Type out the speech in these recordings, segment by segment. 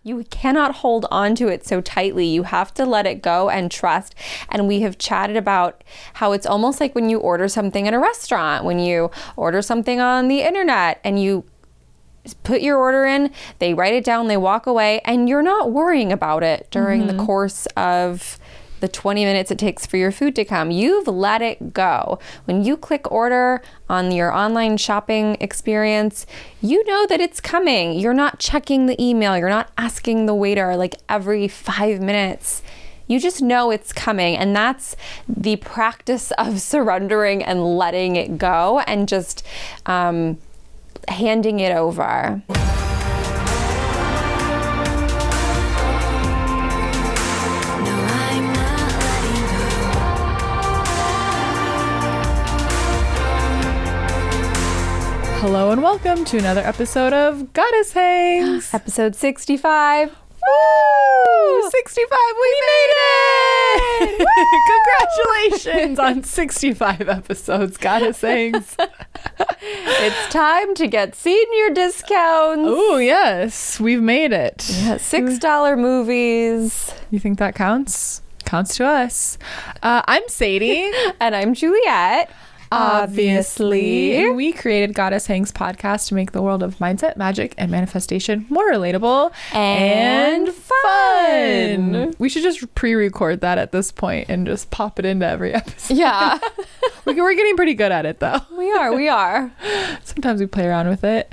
You cannot hold on to it so tightly. You have to let it go and trust. And we have chatted about how it's almost like when you order something at a restaurant, when you order something on the internet and you put your order in, they write it down, they walk away, and you're not worrying about it during the course of the 20 minutes it takes for your food to come. You've let it go. When you click order on your online shopping experience, you know that it's coming. You're not checking the email. You're not asking the waiter like every 5 minutes. You just know it's coming. And that's the practice of surrendering and letting it go and just handing it over. Hello and welcome to another episode of Goddess Hangs. Episode 65. Woo! 65, we made it! Congratulations on 65 episodes, Goddess Hangs. It's time to get senior discounts. Oh, yes, we've made it. Yeah, $6 movies. You think that counts? Counts to us. I'm Sadie. And I'm Juliette. Obviously, we created Goddess Hangs podcast to make the world of mindset, magic, and manifestation more relatable and fun. We should just pre-record that at this point and just pop it into every episode. Yeah. We're getting pretty good at it, though. We are. Sometimes we play around with it.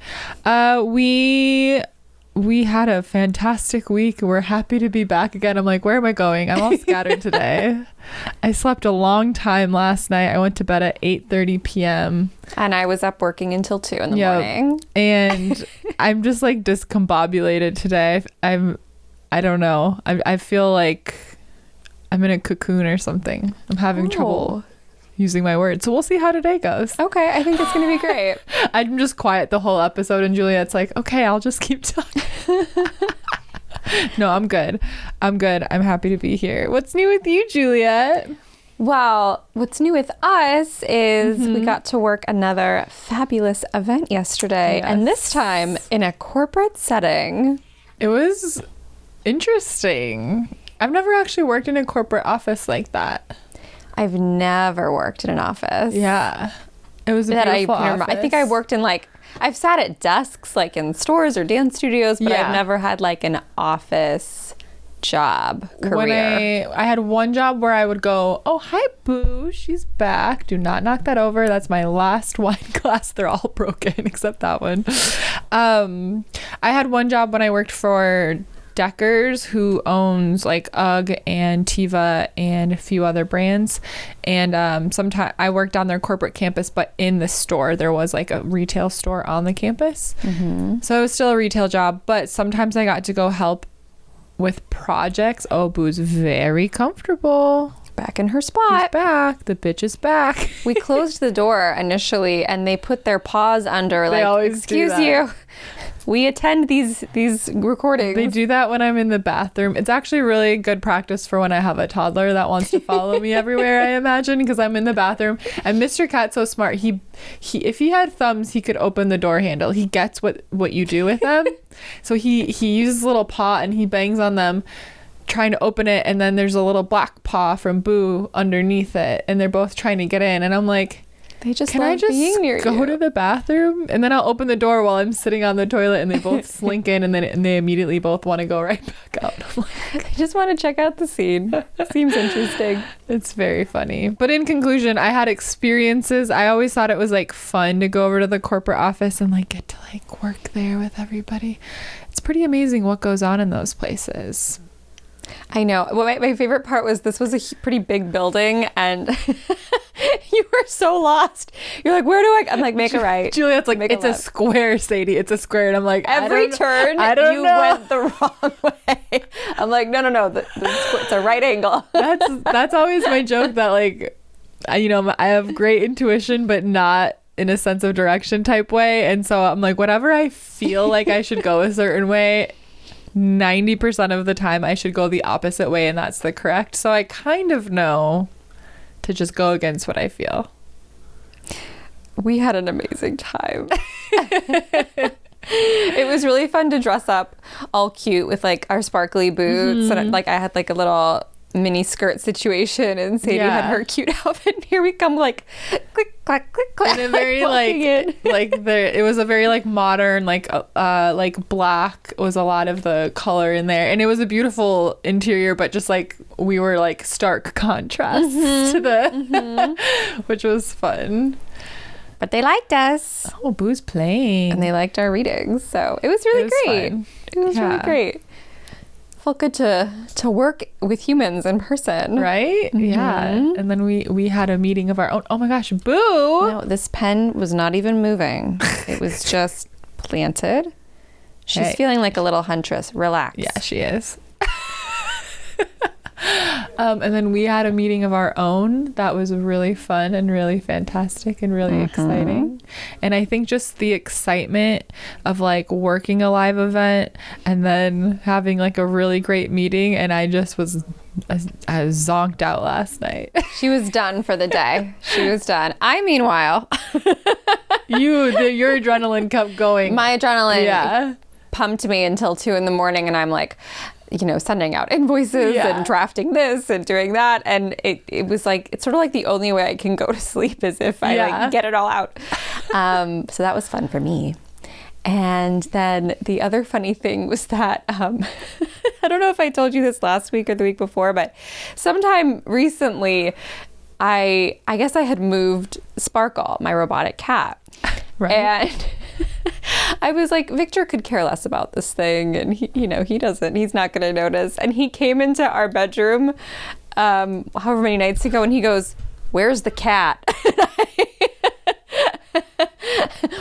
We had a fantastic week. We're happy to be back again. I'm like, where am I going? I'm all scattered today. I slept a long time last night. I went to bed at 8:30 p.m. And I was up working until 2 in the morning. And I'm just like discombobulated today. I don't know. I feel like I'm in a cocoon or something. I'm having trouble using my words. So we'll see how today goes. Okay, I think it's going to be great. I'm just quiet the whole episode and Juliette's like, okay, I'll just keep talking. No, I'm good. I'm happy to be here. What's new with you, Juliette? Well, what's new with us is we got to work another fabulous event yesterday. Yes. And this time in a corporate setting. It was interesting. I've never actually worked in a corporate office like that. I've never worked in an office. Yeah. It was a beautiful office. I think I worked in I've sat at desks like in stores or dance studios, but I've never had like an office job career. When I had one job where I would go, oh, hi, Boo, she's back. Do not knock that over. That's my last wine glass. They're all broken except that one. I had one job when I worked for Deckers, who owns like UGG and Teva and a few other brands, and sometimes I worked on their corporate campus, but in the store there was like a retail store on the campus, so it was still a retail job, but sometimes I got to go help with projects. Oh, Boo's very comfortable. Back in her spot. She's back. The bitch is back. We closed the door initially and they put their paws under, they like, excuse you. We attend these recordings. They do that when I'm in the bathroom. It's actually really good practice for when I have a toddler that wants to follow me everywhere, I imagine, because I'm in the bathroom. And Mr. Cat's so smart. He if he had thumbs, he could open the door handle. He gets what you do with them. So he uses a little paw and he bangs on them trying to open it, and then there's a little black paw from Boo underneath it, and they're both trying to get in, and I'm like, can I just go to the bathroom? And then I'll open the door while I'm sitting on the toilet and they both slink in, and they immediately both want to go right back out. I'm like, I just want to check out the scene. Seems interesting. It's very funny. But in conclusion, I had experiences. I always thought it was like fun to go over to the corporate office and like get to like work there with everybody. It's pretty amazing what goes on in those places. I know. Well, my favorite part was this was a pretty big building, and you were so lost. You're like, where do I? I'm like, make a right. Juliette's like, it's a square, Sadie. It's a square. And I'm like, every turn you went the wrong way. I'm like, no. It's a right angle. That's always my joke, that like, I have great intuition, but not in a sense of direction type way. And so I'm like, whatever I feel like I should go a certain way, 90% of the time I should go the opposite way, and that's the correct. So I kind of know to just go against what I feel. We had an amazing time. It was really fun to dress up all cute with like our sparkly boots. And like I had like a little mini skirt situation, and Sadie had her cute outfit. And here we come, like click clack click clack. And a very it was a very like modern like black was a lot of the color in there, and it was a beautiful interior, but just like we were like stark contrast to the which was fun. But they liked us. Oh, Boo's playing, and they liked our readings, so it was really great. Fun. It was really great. Felt good to work with humans in person, right? Yeah. And then we had a meeting of our own. Oh my gosh, Boo! No, this pen was not even moving. It was just planted. She's feeling like a little huntress. Relax. Yeah, she is. And then we had a meeting of our own that was really fun and really fantastic and really exciting. And I think just the excitement of like working a live event and then having like a really great meeting, and I just was I zonked out last night. She was done for the day. She was done. Meanwhile, your adrenaline kept going. My adrenaline pumped me until 2 a.m, and I'm like, sending out invoices and drafting this and doing that. And it was like, it's sort of like the only way I can go to sleep is if I like get it all out. So that was fun for me. And then the other funny thing was that, I don't know if I told you this last week or the week before, but sometime recently, I guess I had moved Sparkle, my robotic cat. Right. And I was like, Victor could care less about this thing, and he doesn't. He's not going to notice. And he came into our bedroom, however many nights ago, and he goes, "Where's the cat?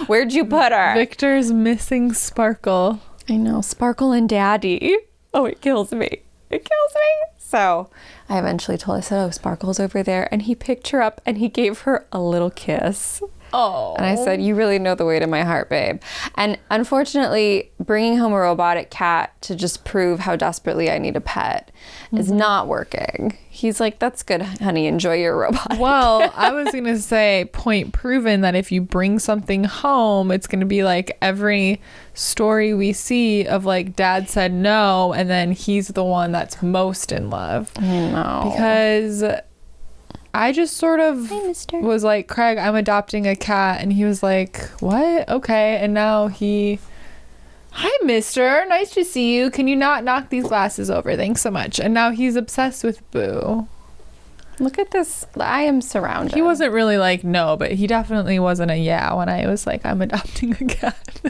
Where'd you put her?" Victor's missing Sparkle. I know, Sparkle and Daddy. Oh, it kills me. It kills me. So I eventually told her, I said, "Oh, Sparkle's over there," and he picked her up and he gave her a little kiss. Oh. And I said, "You really know the way to my heart, babe." And unfortunately, bringing home a robotic cat to just prove how desperately I need a pet is not working. He's like, "That's good, honey. Enjoy your robot." Well, I was going to say, point proven, that if you bring something home, it's going to be like every story we see of like dad said no, and then he's the one that's most in love. No. Because I just sort of was like, "Craig, I'm adopting a cat." And he was like, "What? Okay." And now "Hi, mister. Nice to see you. Can you not knock these glasses over? Thanks so much." And now he's obsessed with Boo. Look at this. I am surrounded. He wasn't really like no, but he definitely wasn't a when I was like, "I'm adopting a cat."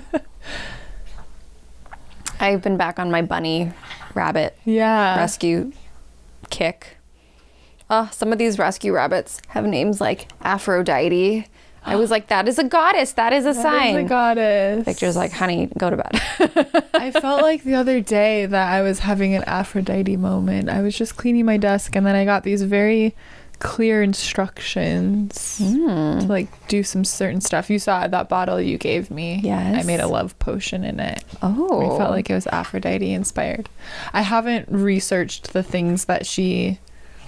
I've been back on my bunny rabbit rescue kick. Some of these rescue rabbits have names like Aphrodite. I was like, that is a goddess. That is a sign. That is a goddess. Victor's like, "Honey, go to bed." I felt like the other day that I was having an Aphrodite moment. I was just cleaning my desk, and then I got these very clear instructions to like do some certain stuff. You saw that bottle you gave me. Yes. I made a love potion in it. Oh. I felt like it was Aphrodite inspired. I haven't researched the things that she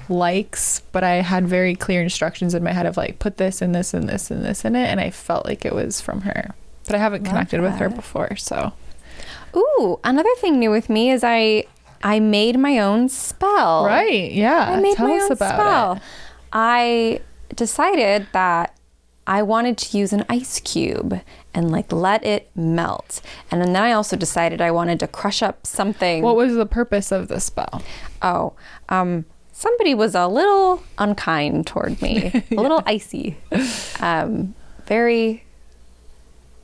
likes, but I had very clear instructions in my head of like, put this and this and this and this in it, and I felt like it was from her, but I haven't connected with her before. So another thing new with me is I made my own spell. Right. Yeah. I made Tell my us own about spell. it. I decided that I wanted to use an ice cube and like let it melt. And then I also decided I wanted to crush up something. What was the purpose of the spell? Somebody was a little unkind toward me, a little icy, very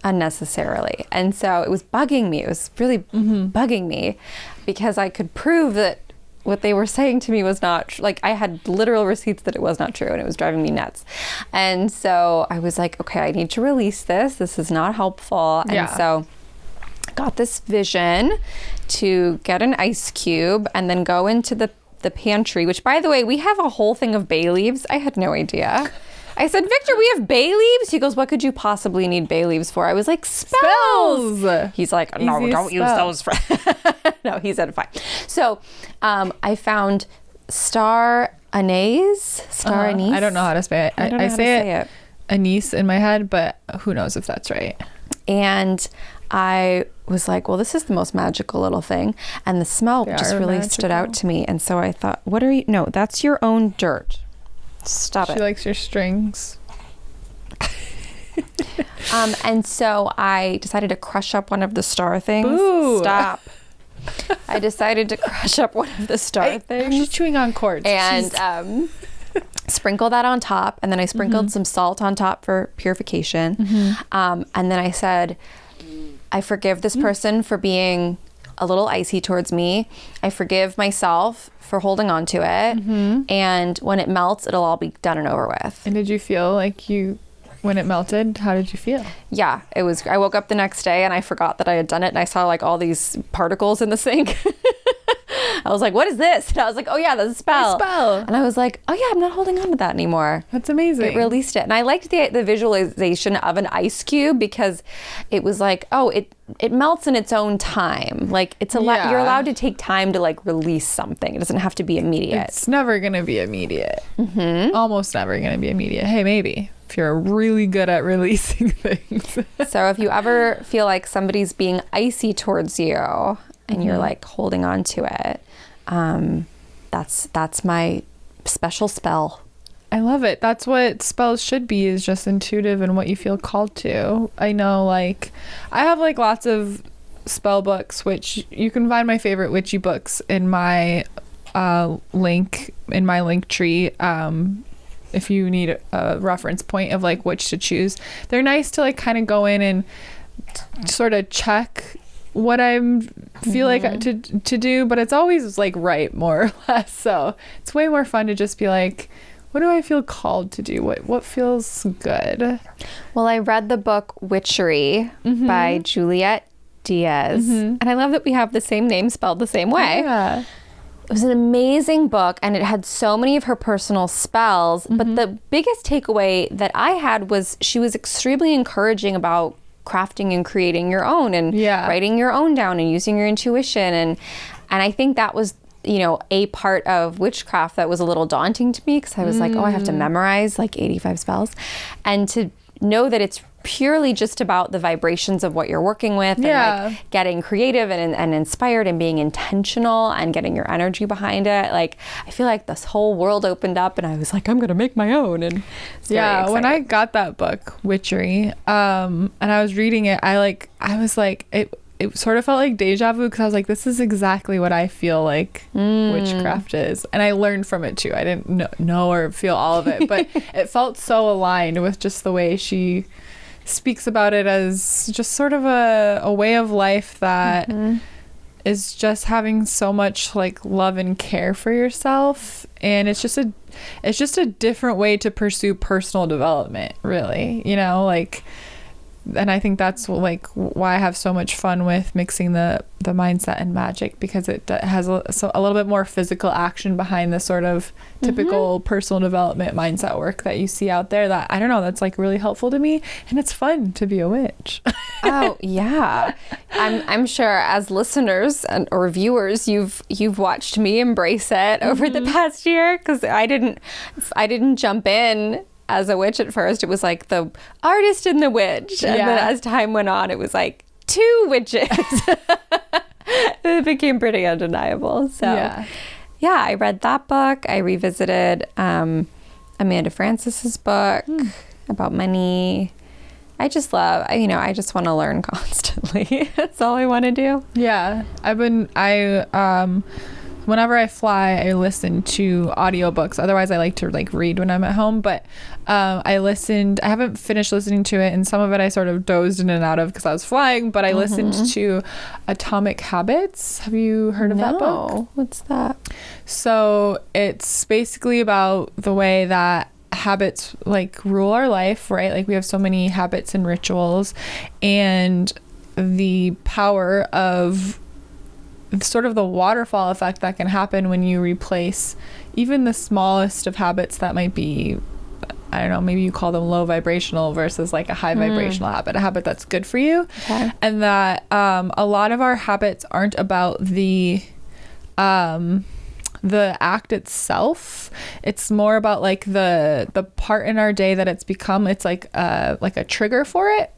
unnecessarily. And so it was bugging me. It was really bugging me because I could prove that what they were saying to me was not like, I had literal receipts that it was not true, and it was driving me nuts. And so I was like, okay, I need to release this. This is not helpful. And so I got this vision to get an ice cube and then go into the pantry, which, by the way, we have a whole thing of bay leaves. I had no idea. I said, "Victor, we have bay leaves?" He goes, "What could you possibly need bay leaves for?" I was like, "Spells." He's like, "No, don't use those for..." No, he said fine. So I found star anise. I don't know how to say it. I say it anise in my head, but who knows if that's right. And I was like, well, this is the most magical little thing. And the smell just really stood out to me. And so I thought, what are you? No, that's your own dirt. Stop it. She likes your strings. And so I decided to crush up one of the star things. Boo. Stop. I decided to crush up one of the star things. She's chewing on cords. And sprinkle that on top. And then I sprinkled some salt on top for purification. And then I said, I forgive this person for being a little icy towards me. I forgive myself for holding on to it. And when it melts, it'll all be done and over with. And did you feel like when it melted, how did you feel? Yeah, it was. I woke up the next day and I forgot that I had done it, and I saw like all these particles in the sink. I was like, what is this? And I was like, oh yeah, that's a spell. And I was like, oh yeah, I'm not holding on to that anymore. That's amazing. It released it. And I liked the visualization of an ice cube because it was like, oh, it melts in its own time. Like you're allowed to take time to like release something. It doesn't have to be immediate. It's never going to be immediate. Almost never going to be immediate. Hey, maybe if you're really good at releasing things. So if you ever feel like somebody's being icy towards you and you're like holding on to it, that's my special spell. I love it. That's what spells should be, is just intuitive and what you feel called to. I know, like, I have like lots of spell books, which you can find my favorite witchy books in my link tree. If you need a reference point of like which to choose, they're nice to like kind of go in and sort of check what I feel like to do, but it's always like right, more or less. So it's way more fun to just be like, what do I feel called to do? What feels good? Well, I read the book Witchery by Juliette Diaz, and I love that we have the same name spelled the same way. Yeah. It was an amazing book, and it had so many of her personal spells, but the biggest takeaway that I had was she was extremely encouraging about crafting and creating your own and writing your own down and using your intuition. And I think that was, a part of witchcraft that was a little daunting to me, because I was like, oh, I have to memorize like 85 spells. And to know that it's purely just about the vibrations of what you're working with and like getting creative and inspired and being intentional and getting your energy behind it. Like, I feel like this whole world opened up and I was like, I'm going to make my own. And when I got that book, Witchery, and I was reading it, I was like, it sort of felt like deja vu, because I was like, this is exactly what I feel like witchcraft is. And I learned from it too. I didn't know or feel all of it, but it felt so aligned with just the way she speaks about it as just sort of a way of life that is just having so much like love and care for yourself. And it's just a different way to pursue personal development, really, and I think that's like why I have so much fun with mixing the mindset and magic, because it has a little bit more physical action behind the sort of typical personal development mindset work that you see out there, that I don't know, that's like really helpful to me, and it's fun to be a witch. Oh yeah, I'm sure as listeners or viewers, you've watched me embrace it over the past year, because I didn't jump in as a witch at first. It was like the artist and the witch, and then as time went on, it was like two witches. It became pretty undeniable. So I read that book. I revisited Amanda Francis's book about money. I just love, I just want to learn constantly. That's all I want to do. Yeah, whenever I fly, I listen to audiobooks. Otherwise, I like to like read when I'm at home. But I haven't finished listening to it, and some of it I sort of dozed in and out of because I was flying. But I listened to Atomic Habits. Have you heard of that book? No. What's that? So it's basically about the way that habits like rule our life, right? Like we have so many habits and rituals, and the power of sort of the waterfall effect that can happen when you replace even the smallest of habits that might be, I don't know, maybe you call them low vibrational versus like a high vibrational habit, a habit that's good for you. Okay. And that a lot of our habits aren't about the act itself. It's more about like the part in our day that it's become. It's like a trigger for it.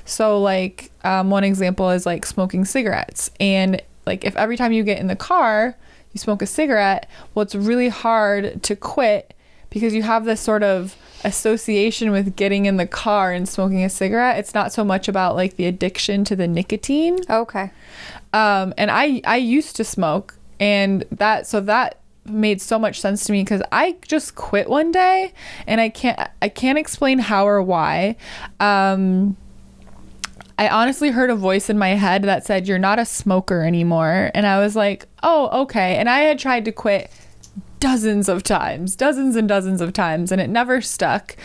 So like one example is like smoking cigarettes. And like if every time you get in the car, you smoke a cigarette, well, it's really hard to quit because you have this sort of association with getting in the car and smoking a cigarette. It's not so much about like the addiction to the nicotine. Okay. And I used to smoke, and that made so much sense to me because I just quit one day, and I can't explain how or why. I honestly heard a voice in my head that said, "You're not a smoker anymore." And I was like, "Oh, okay." And I had tried to quit dozens and dozens of times, and it never stuck.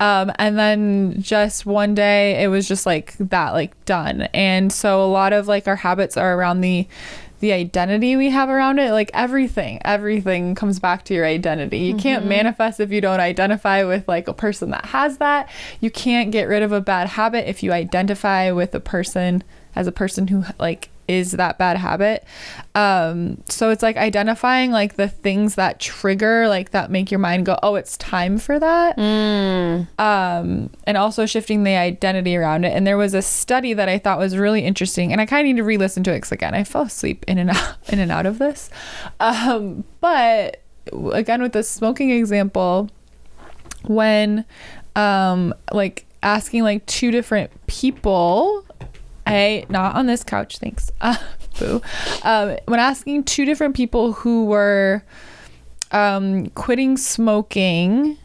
And then just one day it was just like that, like done. And so a lot of like our habits are around the identity we have around it. Like everything comes back to your identity. You can't manifest if you don't identify with like a person that has that. You can't get rid of a bad habit if you identify with a person as a person who like is that bad habit. So it's like identifying like the things that trigger, like that make your mind go, oh, it's time for that. And also shifting the identity around it. And there was a study that I thought was really interesting, and I kind of need to re-listen to it because again, I fell asleep in and out of this. But again, with the smoking example, when like asking like two different people, not on this couch, thanks. Boo. When asking two different people who were quitting smoking,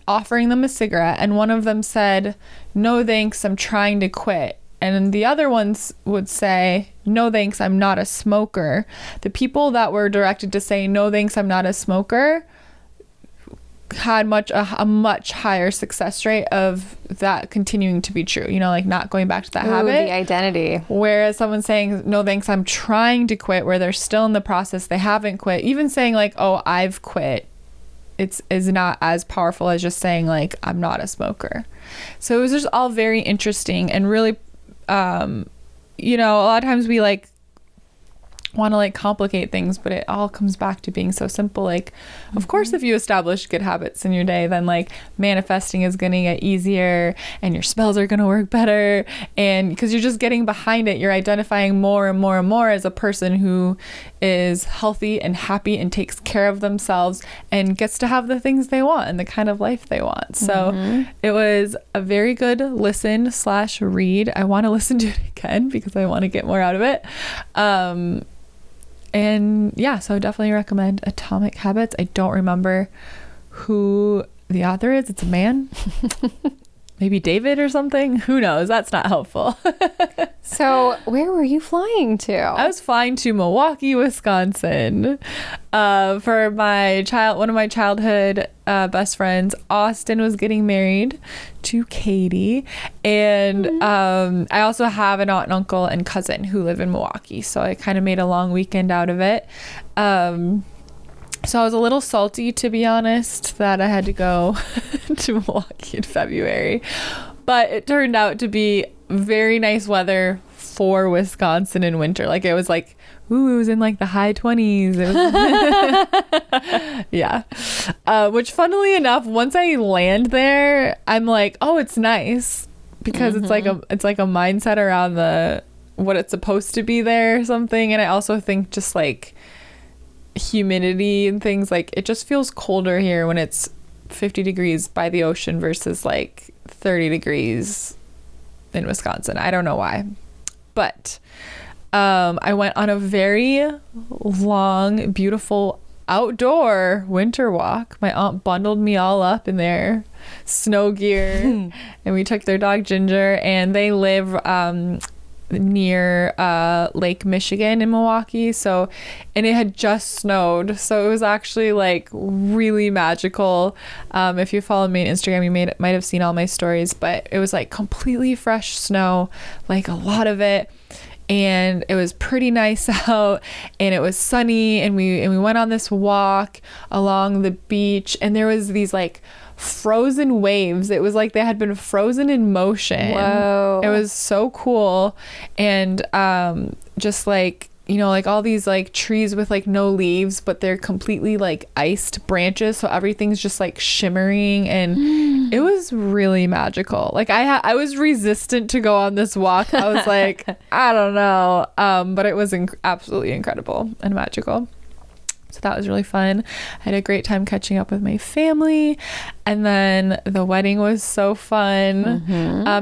offering them a cigarette, and one of them said, "No thanks, I'm trying to quit." And the other ones would say, "No thanks, I'm not a smoker." The people that were directed to say, "No thanks, I'm not a smoker," had a much higher success rate of that continuing to be true, you know, like not going back to that habit, the identity. Whereas someone saying, "No thanks, I'm trying to quit," where they're still in the process, they haven't quit, even saying like, "Oh, I've quit," is not as powerful as just saying like, "I'm not a smoker." So it was just all very interesting and really you know, a lot of times we like want to like complicate things, but it all comes back to being so simple. Like, of course, if you establish good habits in your day, then like manifesting is going to get easier and your spells are going to work better. And because you're just getting behind it, you're identifying more and more and more as a person who is healthy and happy and takes care of themselves and gets to have the things they want and the kind of life they want. So it was a very good listen/read. I want to listen to it again because I want to get more out of it. And yeah, so definitely recommend Atomic Habits. I don't remember who the author is. It's a man. Maybe David or something. Who knows? That's not helpful. So where were you flying to? I was flying to Milwaukee, Wisconsin, for one of my childhood best friends. Austin was getting married to Katie, and I also have an aunt and uncle and cousin who live in Milwaukee, so I kind of made a long weekend out of it. So I was a little salty, to be honest, that I had to go to Milwaukee in February, but it turned out to be very nice weather for Wisconsin in winter. Like it was like, ooh, it was in like the high 20s. It was yeah. Which funnily enough, once I land there, I'm like, oh, it's nice because it's like a mindset around what it's supposed to be there or something. And I also think just like humidity and things, like it just feels colder here when it's 50 degrees by the ocean versus like 30 degrees in Wisconsin. I don't know why, but I went on a very long, beautiful outdoor winter walk. My aunt bundled me all up in their snow gear and we took their dog Ginger, and they live near Lake Michigan in Milwaukee, and it had just snowed, so it was actually like really magical. If you follow me on Instagram, you might have seen all my stories, but it was like completely fresh snow, like a lot of it, and it was pretty nice out, and it was sunny, and we went on this walk along the beach, and there was these like frozen waves. It was like they had been frozen in motion. Whoa. It was so cool. And just like, you know, like all these like trees with like no leaves, but they're completely like iced branches, so everything's just like shimmering, and it was really magical. Like I was resistant to go on this walk. I was like, I don't know, but it was absolutely incredible and magical. So that was really fun. I had a great time catching up with my family. And then the wedding was so fun.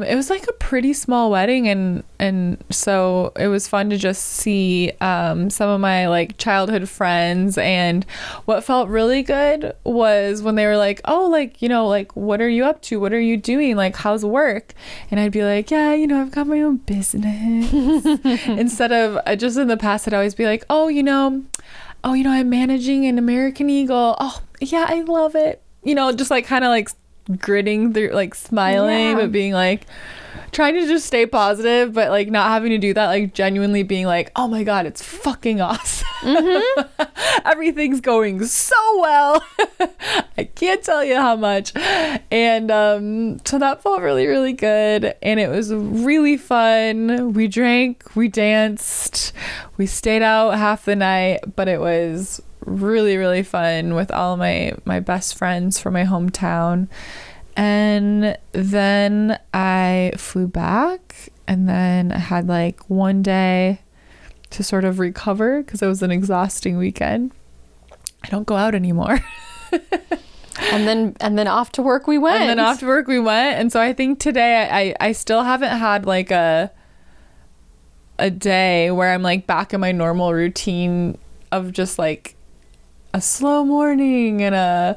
It was like a pretty small wedding. And so it was fun to just see some of my like childhood friends. And what felt really good was when they were like, oh, like, you know, like, what are you up to? What are you doing? Like, how's work? And I'd be like, yeah, you know, I've got my own business. Instead of just in the past, I'd always be like, oh, you know, I'm managing an American Eagle. Oh, yeah, I love it. You know, just like kind of like gritting through, like smiling, but being like, trying to just stay positive, but like not having to do that, like genuinely being like, oh my God, it's fucking awesome. Everything's going so well. I can't tell you how much. And so that felt really, really good. And it was really fun. We drank, we danced, we stayed out half the night, but it was really, really fun with all of my best friends from my hometown. And then I flew back, and then I had like one day to sort of recover because it was an exhausting weekend. I don't go out anymore. And then off to work we went. And so I think today I still haven't had like a day where I'm like back in my normal routine of just like a slow morning and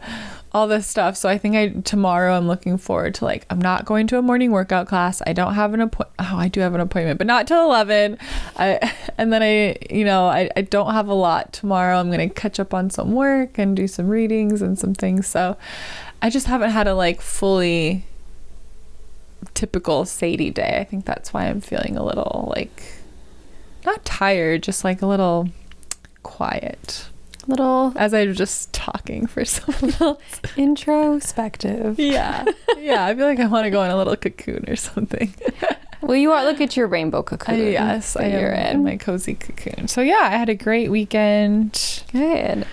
all this stuff. So I think tomorrow I'm looking forward to like, I'm not going to a morning workout class. I don't have an appointment. Oh, I do have an appointment, but not till 11. And then I don't have a lot tomorrow. I'm going to catch up on some work and do some readings and some things. So I just haven't had a like fully typical Sadie day. I think that's why I'm feeling a little like, not tired, just like a little quiet. As I was just talking for so long. Introspective. Yeah. I feel like I want to go in a little cocoon or something. Well, you are. Look at your rainbow cocoon. Yes, I am in my cozy cocoon. So yeah, I had a great weekend. Good.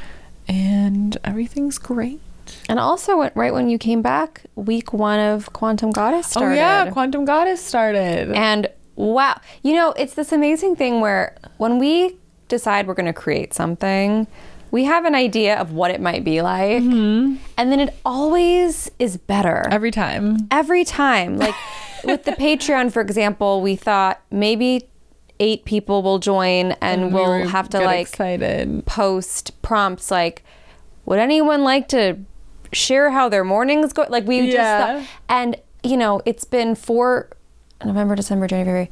And everything's great. And also, right when you came back, week 1 of Quantum Goddess started. Oh yeah, Quantum Goddess started. And wow, you know, it's this amazing thing where when we decide we're going to create something, we have an idea of what it might be like. And then it always is better. Every time. Like with the Patreon, for example, we thought maybe 8 people will join and we'll have to like excited. Post prompts like, would anyone like to share how their mornings go? Like we just thought, and you know, it's been November, December, January.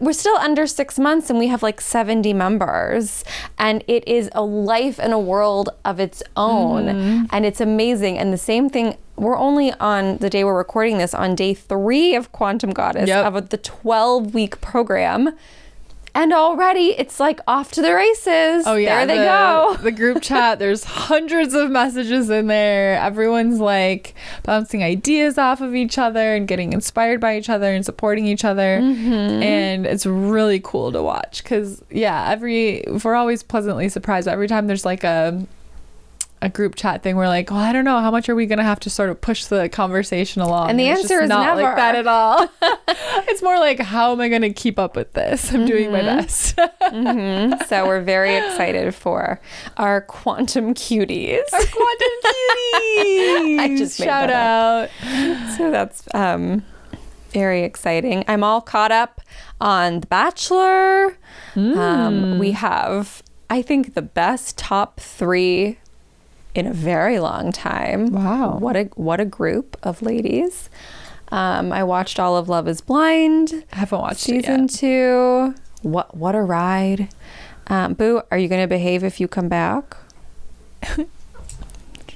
We're still under 6 months and we have like 70 members, and it is a life and a world of its own. And it's amazing. And the same thing, we're only on the day we're recording this on day 3 of Quantum Goddess of the 12-week program. And already it's like off to the races. Oh yeah, there they go. The group chat, there's hundreds of messages in there. Everyone's like bouncing ideas off of each other and getting inspired by each other and supporting each other. And it's really cool to watch because we're always pleasantly surprised. Every time there's like a group chat thing, we're like, I don't know, how much are we gonna have to sort of push the conversation along? And the answer is not never like that at all. It's more like, how am I gonna keep up with this? I'm doing my best. So we're very excited for our quantum cuties. I just made shout out. So that's very exciting. I'm all caught up on The Bachelor. We have, I think, the best top 3 in a very long time. Wow. What a group of ladies. I watched all of Love is Blind. I haven't watched season 2. What a ride. Boo, are you going to behave if you come back?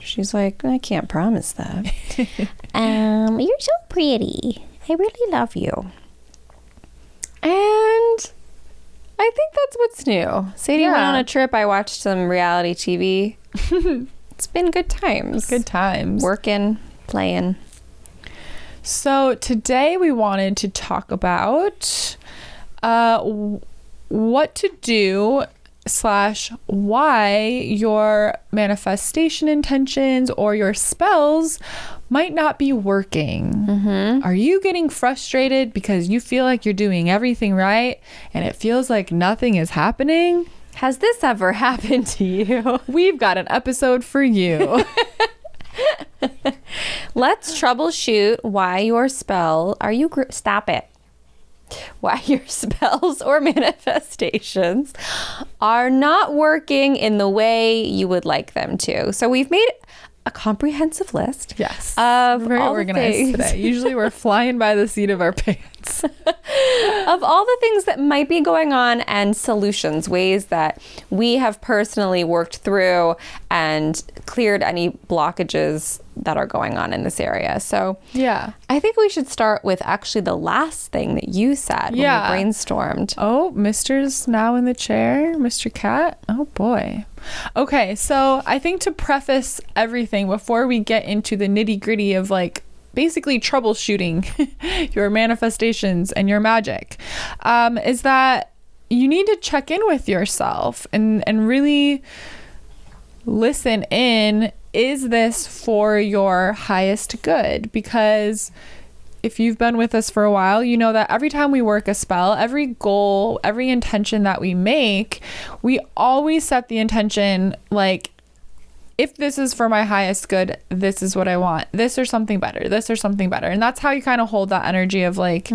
She's like, I can't promise that. You're so pretty. I really love you. And I think that's what's new. Sadie went on a trip. I watched some reality TV. It's been good times. Working, playing. So today we wanted to talk about what to do / why your manifestation intentions or your spells might not be working. Are you getting frustrated because you feel like you're doing everything right and it feels like nothing is happening? Has this ever happened to you? We've got an episode for you. Let's troubleshoot why your spell, stop it. Why your spells or manifestations are not working in the way you would like them to. So we've made a comprehensive list. Yes. Of very all organized today. Usually we're flying by the seat of our pants. Of all the things that might be going on and solutions, ways that we have personally worked through and cleared any blockages that are going on in this area. So yeah, I think we should start with actually the last thing that you said when we brainstormed. Oh, Mr's now in the chair, Mr. Cat. Oh boy. Okay, so I think to preface everything before we get into the nitty gritty of like basically troubleshooting your manifestations and your magic, is that you need to check in with yourself and really listen in. Is this for your highest good? Because if you've been with us for a while, you know that every time we work a spell, every goal, every intention that we make, we always set the intention like, if this is for my highest good, this is what I want. This or something better. This or something better. And that's how you kind of hold that energy of like,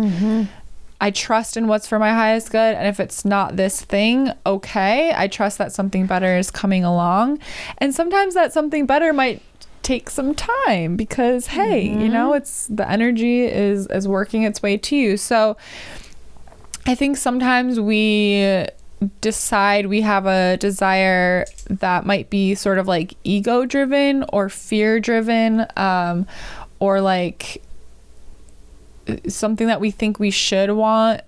I trust in what's for my highest good. And if it's not this thing, okay, I trust that something better is coming along. And sometimes that something better might take some time because, hey, you know, it's the energy is working its way to you. So I think sometimes we decide we have a desire that might be sort of like ego driven or fear driven, or like something that we think we should want,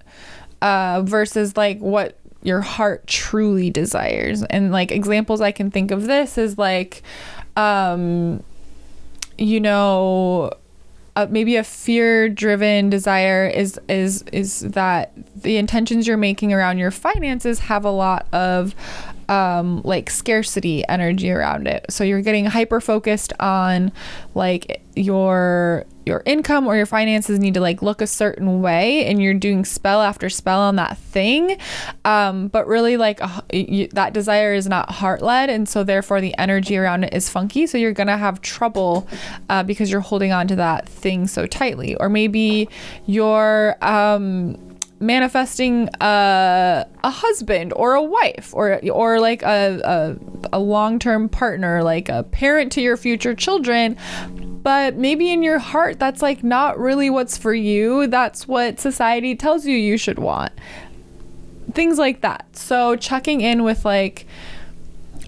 versus like what your heart truly desires. And like examples I can think of this is like, you know, maybe a fear-driven desire is that the intentions you're making around your finances have a lot of like scarcity energy around it. So you're getting hyper focused on like your income or your finances need to like look a certain way, and you're doing spell after spell on that thing, but really like that desire is not heart led, and so therefore the energy around it is funky. So you're gonna have trouble because you're holding on to that thing so tightly. Or maybe you're manifesting a husband or a wife or like a long-term partner, like a parent to your future children, but maybe in your heart that's like not really what's for you. That's what society tells you you should want. Things like that. So checking in with like,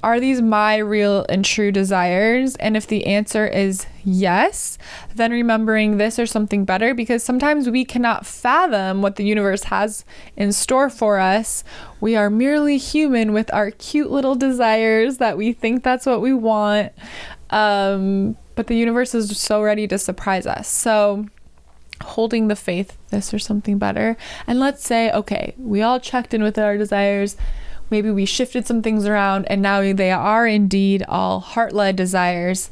are these my real and true desires? And if the answer is yes, then remembering this or something better, because sometimes we cannot fathom what the universe has in store for us. We are merely human with our cute little desires that we think that's what we want. But the universe is so ready to surprise us. So holding the faith, this or something better. And let's say, okay, we all checked in with our desires. Maybe we shifted some things around and now they are indeed all heart-led desires,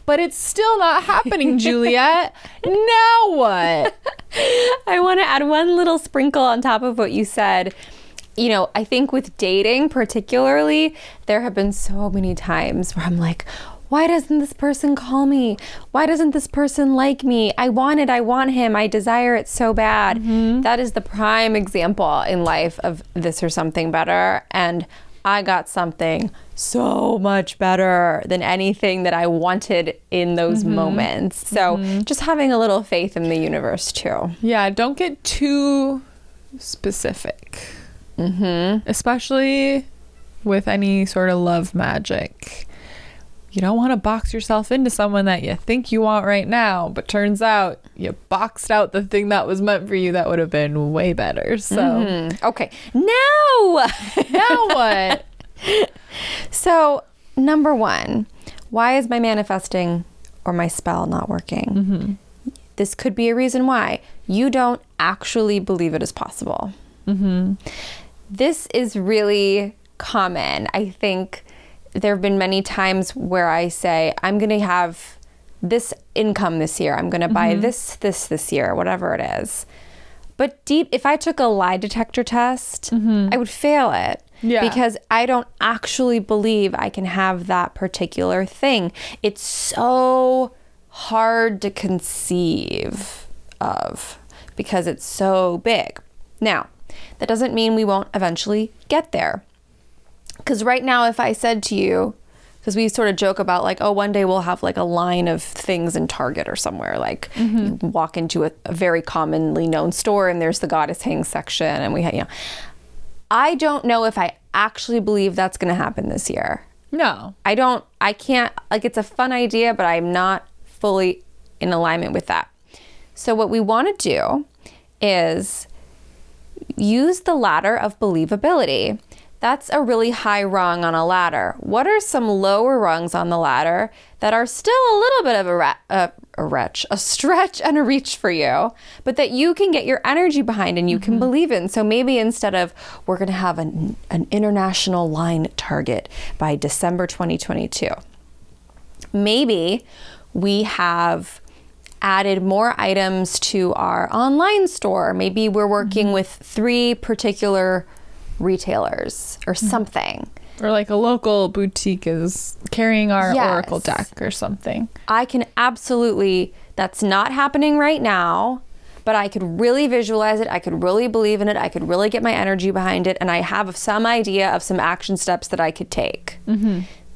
but it's still not happening, Juliette. Now what? I want to add one little sprinkle on top of what you said. You know, I think with dating particularly, there have been so many times where I'm like, why doesn't this person call me? Why doesn't this person like me? I want him. I desire it so bad. That is the prime example in life of this or something better. And I got something so much better than anything that I wanted in those moments. So just having a little faith in the universe too. Yeah, don't get too specific. Especially with any sort of love magic. You don't want to box yourself into someone that you think you want right now, but turns out you boxed out the thing that was meant for you that would have been way better. So, okay. Now what? So, number one, why is my manifesting or my spell not working? This could be a reason why. You don't actually believe it is possible. This is really common. I think there have been many times where I say, I'm going to have this income this year. I'm going to buy this year, whatever it is. But if I took a lie detector test, I would fail it. Yeah. Because I don't actually believe I can have that particular thing. It's so hard to conceive of because it's so big. Now, that doesn't mean we won't eventually get there. Because right now, if I said to you, because we sort of joke about like, oh, one day we'll have like a line of things in Target or somewhere. Like you walk into a very commonly known store and there's the goddess hang section. And I don't know if I actually believe that's going to happen this year. No. I can't, like it's a fun idea, but I'm not fully in alignment with that. So what we want to do is use the ladder of believability. That's a really high rung on a ladder. What are some lower rungs on the ladder that are still a little bit of a stretch and a reach for you, but that you can get your energy behind and you can believe in? So maybe instead of we're going to have an international line target by December 2022, maybe we have added more items to our online store. Maybe we're working with 3 particular retailers or something. Or like a local boutique is carrying our Oracle deck or something. I can absolutely, that's not happening right now, but I could really visualize it. I could really believe in it. I could really get my energy behind it. And I have some idea of some action steps that I could take.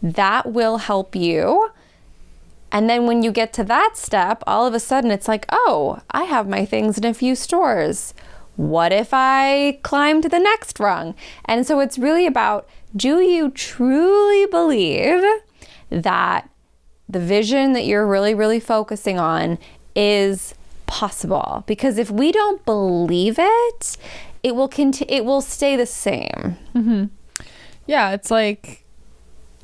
That will help you. And then when you get to that step, all of a sudden it's like, oh, I have my things in a few stores. What if I climb to the next rung? And so it's really about, do you truly believe that the vision that you're really, really focusing on is possible? Because if we don't believe it, it will stay the same. Yeah, it's like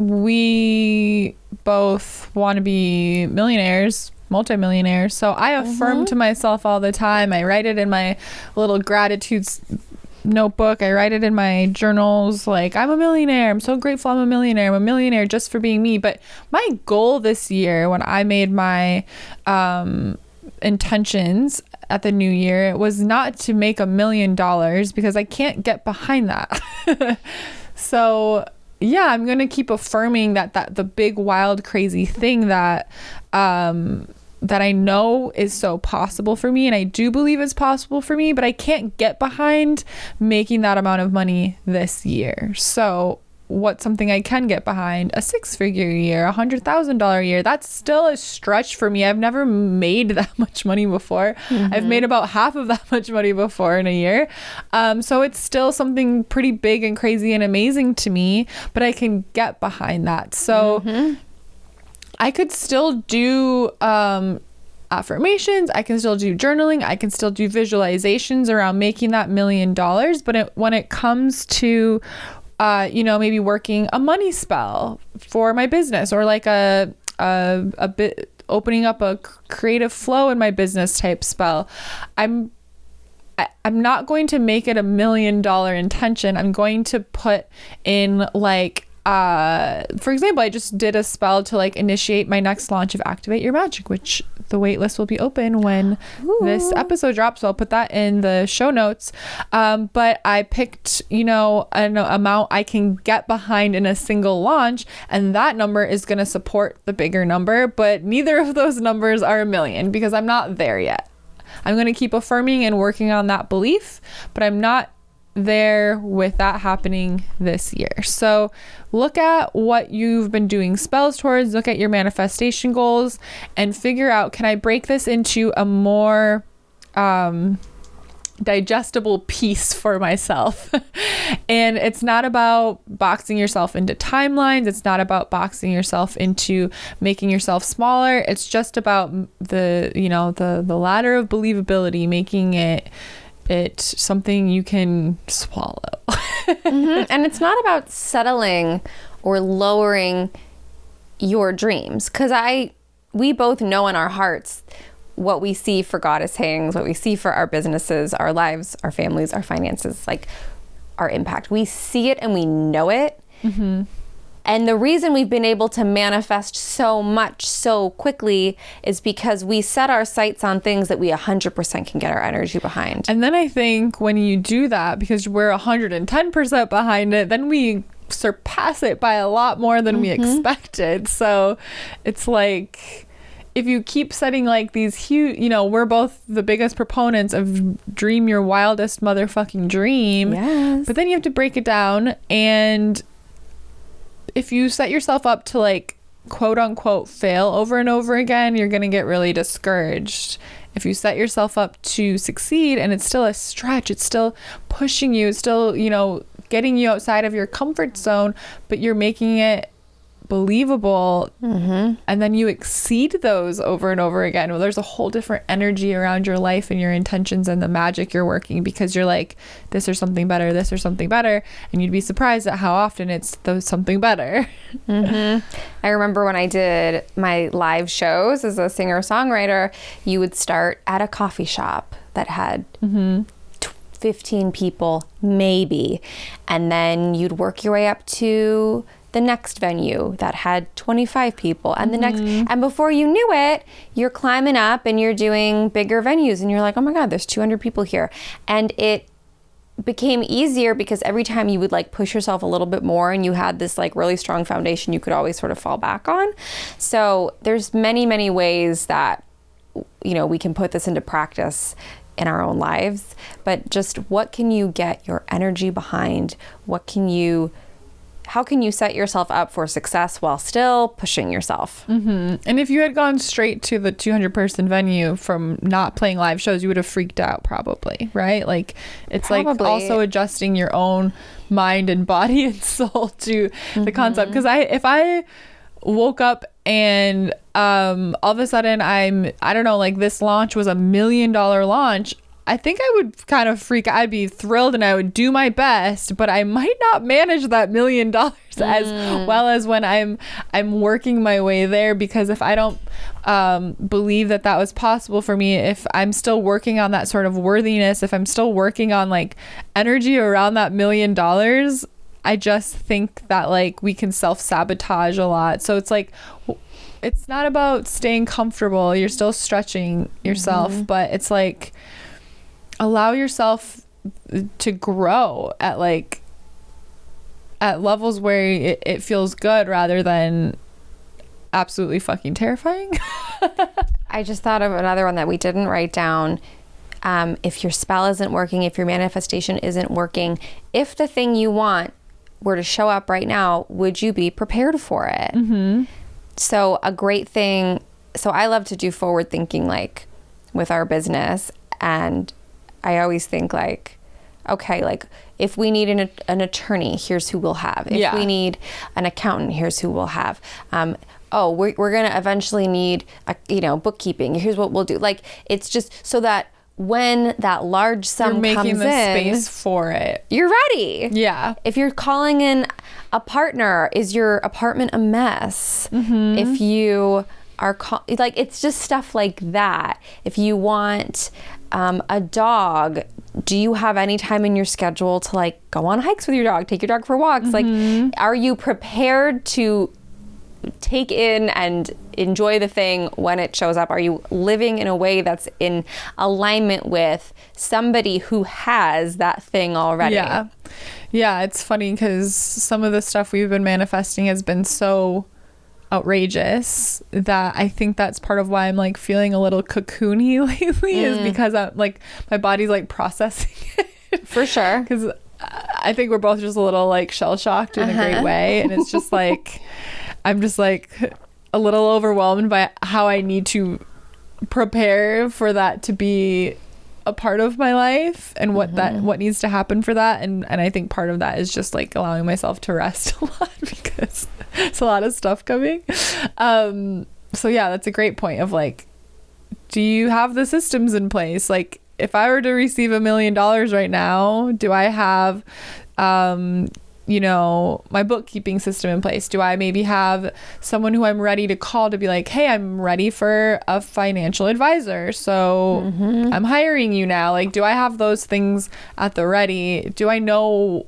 we both want to be millionaires, multimillionaires. So I affirm to myself all the time. I write it in my little gratitudes notebook. I write it in my journals. Like, I'm a millionaire. I'm so grateful I'm a millionaire. I'm a millionaire just for being me. But my goal this year, when I made my intentions at the new year, it was not to make $1 million because I can't get behind that. So yeah, I'm going to keep affirming that the big, wild, crazy thing that that I know is so possible for me, and I do believe it's possible for me, but I can't get behind making that amount of money this year. So what's something I can get behind? A 6-figure year, $100,000 a year. That's still a stretch for me. I've never made that much money before. I've made about half of that much money before in a year. So it's still something pretty big and crazy and amazing to me, but I can get behind that. So I could still do affirmations. I can still do journaling. I can still do visualizations around making that $1 million. But when it comes to, maybe working a money spell for my business, or like a bit opening up a creative flow in my business type spell, I'm not going to make it $1 million intention. I'm going to put in like, for example, I just did a spell to like initiate my next launch of Activate Your Magic, which the waitlist will be open when this episode drops. So I'll put that in the show notes. But I picked, an amount I can get behind in a single launch, and that number is going to support the bigger number. But neither of those numbers are $1 million because I'm not there yet. I'm going to keep affirming and working on that belief, but I'm not there with that happening this year. So look at what you've been doing spells towards, look at your manifestation goals, and figure out, can I break this into a more digestible piece for myself? And it's not about boxing yourself into timelines. It's not about boxing yourself into making yourself smaller. It's just about the ladder of believability, making it something you can swallow. And it's not about settling or lowering your dreams, because we both know in our hearts what we see for Goddess Hangs, what we see for our businesses, our lives, our families, our finances. Like, our impact. We see it and we know it. And the reason we've been able to manifest so much so quickly is because we set our sights on things that we 100% can get our energy behind. And then I think when you do that, because we're 110% behind it, then we surpass it by a lot more than we expected. So it's like, if you keep setting like these huge, you know, we're both the biggest proponents of dream your wildest motherfucking dream. Yes. But then you have to break it down, and if you set yourself up to like quote unquote fail over and over again, you're going to get really discouraged. If you set yourself up to succeed and it's still a stretch, it's still pushing you, it's still, you know, getting you outside of your comfort zone, but you're making it believable, and then you exceed those over and over again. Well, there's a whole different energy around your life and your intentions and the magic you're working, because you're like, this or something better, this or something better, and you'd be surprised at how often it's the something better. I remember when I did my live shows as a singer-songwriter, you would start at a coffee shop that had 15 people maybe, and then you'd work your way up to the next venue that had 25 people, and the next, and before you knew it, you're climbing up and you're doing bigger venues, and you're like, oh my God, there's 200 people here. And it became easier because every time you would like push yourself a little bit more, and you had this like really strong foundation you could always sort of fall back on. So there's many way that, you know, we can put this into practice in our own lives, but just what can you get your energy behind? How can you set yourself up for success while still pushing yourself? And if you had gone straight to the 200-person venue from not playing live shows, you would have freaked out probably, right? Like, it's probably. Like also adjusting your own mind and body and soul to the concept. Because if I woke up and all of a sudden I don't know, like this launch was $1 million launch, I think I would kind of freak. I'd be thrilled and I would do my best, but I might not manage that $1 million as well as when I'm working my way there. Because if I don't believe that was possible for me, if I'm still working on that sort of worthiness, if I'm still working on like energy around that $1 million, I just think that like we can self-sabotage a lot. So it's like, it's not about staying comfortable. You're still stretching yourself, but it's like, allow yourself to grow at levels where it feels good rather than absolutely fucking terrifying. I just thought of another one that we didn't write down. If your spell isn't working, if your manifestation isn't working, if the thing you want were to show up right now, would you be prepared for it? So a great thing, so I love to do forward thinking, like with our business, and I always think like, okay, like if we need an attorney, here's who we'll have. If we need an accountant, here's who we'll have. We're going to eventually need bookkeeping. Here's what we'll do. Like, it's just so that when that large sum you're making comes the in, space for it. You're ready. Yeah. If you're calling in a partner, is your apartment a mess? If you are like, it's just stuff like that. If you want a dog, do you have any time in your schedule to like go on hikes with your dog, take your dog for walks? Like, are you prepared to take in and enjoy the thing when it shows up? Are you living in a way that's in alignment with somebody who has that thing already? Yeah, it's funny because some of the stuff we've been manifesting has been so outrageous that I think that's part of why I'm like feeling a little cocoony lately, is because I'm like, my body's like processing it. For sure. Because I think we're both just a little like shell shocked in a great way, and it's just like I'm just like a little overwhelmed by how I need to prepare for that to be a part of my life, and what needs to happen for that, and I think part of that is just like allowing myself to rest a lot, because it's a lot of stuff coming. So yeah, that's a great point of like, do you have the systems in place? Like, if I were to receive $1 million right now, do I have my bookkeeping system in place? Do I maybe have someone who I'm ready to call to be like, hey, I'm ready for a financial advisor, so I'm hiring you now? Like, do I have those things at the ready? Do I know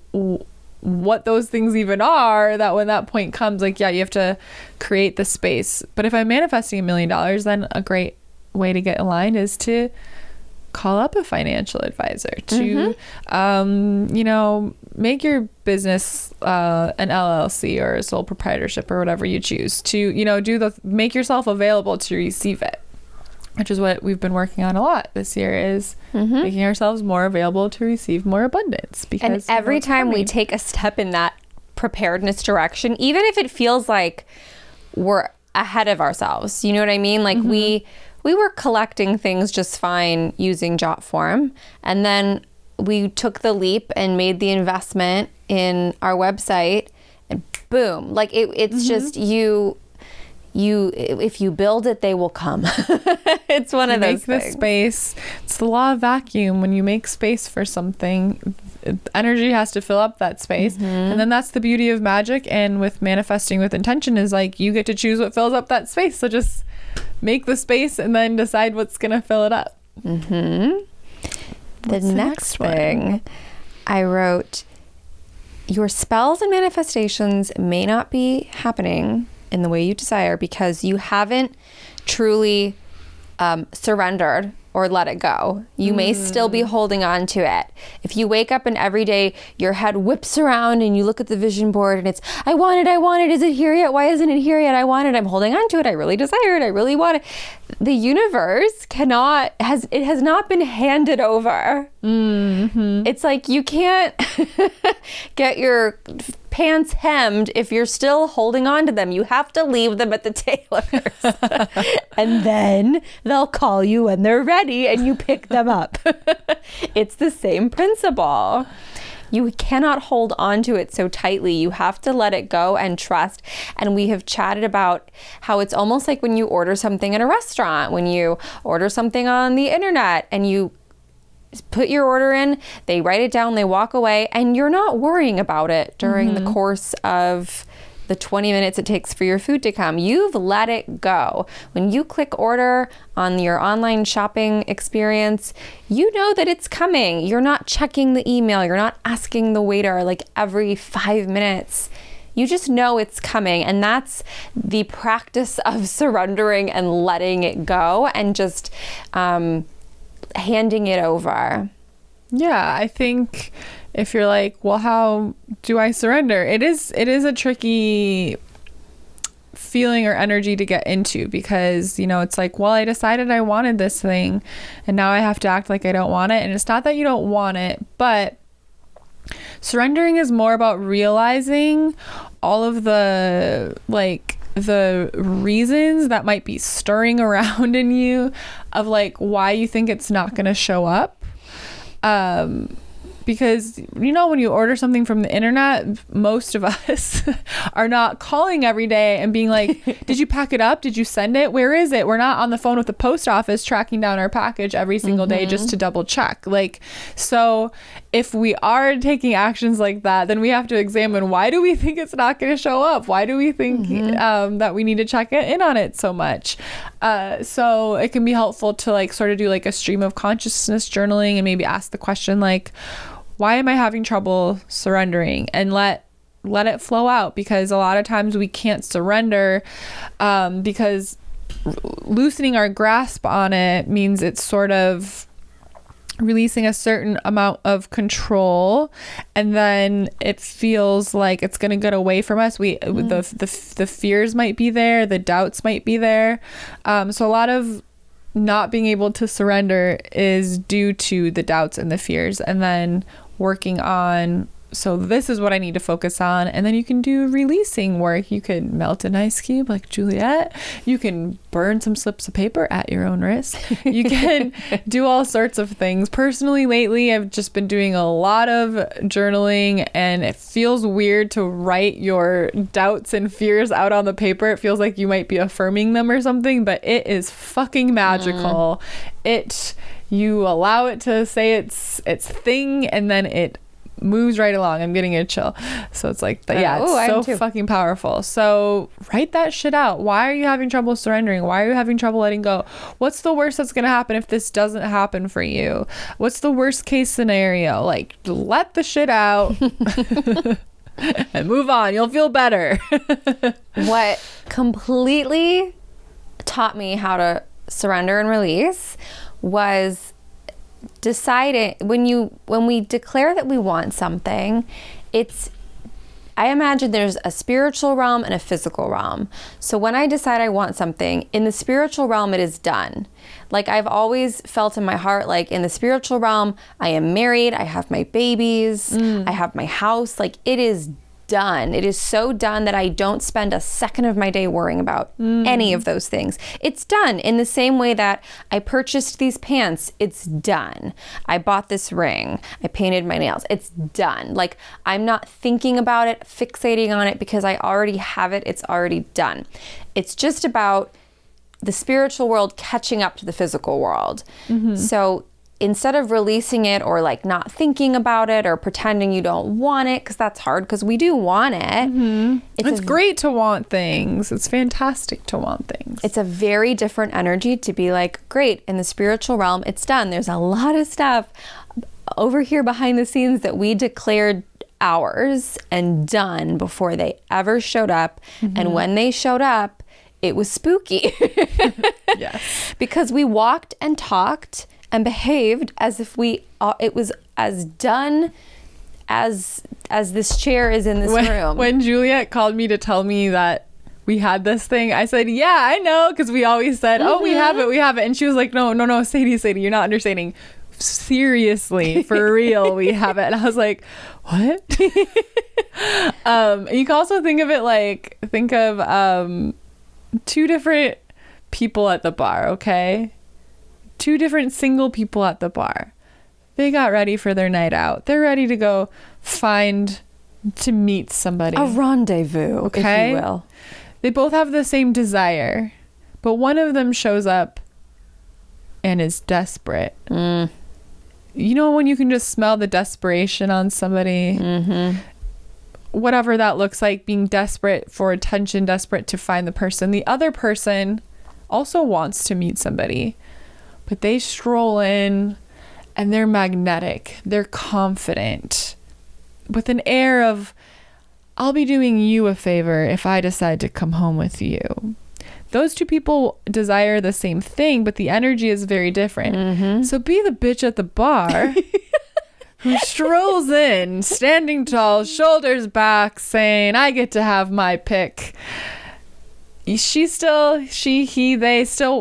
what those things even are, that when that point comes, like, yeah, you have to create the space. But if I'm manifesting $1 million, then a great way to get aligned is to call up a financial advisor, to make your business an LLC or a sole proprietorship or whatever you choose, to make yourself available to receive it, which is what we've been working on a lot this year, is making ourselves more available to receive more abundance. Because every time we take a step in that preparedness direction, even if it feels like we're ahead of ourselves, you know what I mean? Like we were collecting things just fine using Jot form, and then we took the leap and made the investment in our website, and boom, like it's just you if you build it, they will come. It's one of those things. Make the space. It's the law of vacuum. When you make space for something, energy has to fill up that space. And then that's the beauty of magic, and with manifesting with intention, is like you get to choose what fills up that space. So just make the space and then decide what's gonna fill it up. The next thing I wrote, your spells and manifestations may not be happening in the way you desire because you haven't truly surrendered or let it go. You may still be holding on to it. If you wake up and every day your head whips around and you look at the vision board and it's, I want it, is it here yet? Why isn't it here yet? I want it, I'm holding on to it, I really desire it, I really want it. The universe has not been handed over. It's like you can't get your pants hemmed if you're still holding on to them. You have to leave them at the tailor's. And then they'll call you when they're ready and you pick them up. It's the same principle. You cannot hold on to it so tightly. You have to let it go and trust. And we have chatted about how it's almost like when you order something in a restaurant, when you order something on the internet and you put your order in, they write it down, they walk away, and you're not worrying about it during the course of the 20 minutes it takes for your food to come. You've let it go. When you click order on your online shopping experience, you know that it's coming. You're not checking the email. You're not asking the waiter like every 5 minutes. You just know it's coming. And that's the practice of surrendering and letting it go and just handing it over. Yeah, I think if you're like, well, how do I surrender? It is a tricky feeling or energy to get into, because, it's like, well, I decided I wanted this thing and now I have to act like I don't want it. And it's not that you don't want it, but surrendering is more about realizing all of the reasons that might be stirring around in you of like why you think it's not going to show up. Because, when you order something from the internet, most of us are not calling every day and being like, did you pack it up? Did you send it? Where is it? We're not on the phone with the post office tracking down our package every single day just to double check. So if we are taking actions like that, then we have to examine, why do we think it's not going to show up? Why do we think that we need to check in on it so much? So it can be helpful to sort of do a stream of consciousness journaling and maybe ask the question why am I having trouble surrendering, and let it flow out, because a lot of times we can't surrender because loosening our grasp on it means it's sort of releasing a certain amount of control, and then it feels like it's going to get away from us. The fears might be there, the doubts might be there, so a lot of not being able to surrender is due to the doubts and the fears, and then working on, so this is what I need to focus on. And then you can do releasing work. You could melt an ice cube like Juliette. You can burn some slips of paper at your own risk. You can do all sorts of things. Personally, lately, I've just been doing a lot of journaling, and it feels weird to write your doubts and fears out on the paper. It feels like you might be affirming them or something, but it is fucking magical. You allow it to say its thing, and then it moves right along. I'm getting a chill. So it's like, it's so fucking powerful. So write that shit out. Why are you having trouble surrendering? Why are you having trouble letting go? What's the worst that's going to happen if this doesn't happen for you? What's the worst case scenario? Like, let the shit out and move on. You'll feel better. What completely taught me how to surrender and release was deciding when we declare that we want something, I imagine there's a spiritual realm and a physical realm. So when I decide I want something, in the spiritual realm, it is done. Like I've always felt in my heart, like in the spiritual realm, I am married, I have my babies, I have my house, like it is done. It is so done that I don't spend a second of my day worrying about any of those things. It's done. In the same way that I purchased these pants, it's done. I bought this ring, I painted my nails, it's done. Like I'm not thinking about it, fixating on it because I already have it, it's already done. It's just about the spiritual world catching up to the physical world. So instead of releasing it or like not thinking about it or pretending you don't want it, because that's hard because we do want it. It's great to want things. It's fantastic to want things. It's a very different energy to be like, great, in the spiritual realm, it's done. There's a lot of stuff over here behind the scenes that we declared ours and done before they ever showed up. And when they showed up, it was spooky. Yes. Because we walked and talked and behaved as if it was as done as this chair is in this room. When Juliette called me to tell me that we had this thing, I said, yeah, I know, because we always said, oh, we have it. And she was like, no, Sadie, you're not understanding. Seriously, for real, we have it. And I was like, what? You can also think of two different people at the bar, okay? Two different single people at the bar. They got ready for their night out. They're ready to go to meet somebody. A rendezvous, okay? If you will. They both have the same desire, but one of them shows up and is desperate. You know when you can just smell the desperation on somebody? Whatever that looks like, being desperate for attention, desperate to find the person. The other person also wants to meet somebody, but they stroll in and they're magnetic. They're confident with an air of, I'll be doing you a favor if I decide to come home with you. Those two people desire the same thing, but the energy is very different. So be the bitch at the bar who strolls in, standing tall, shoulders back, saying, I get to have my pick. They still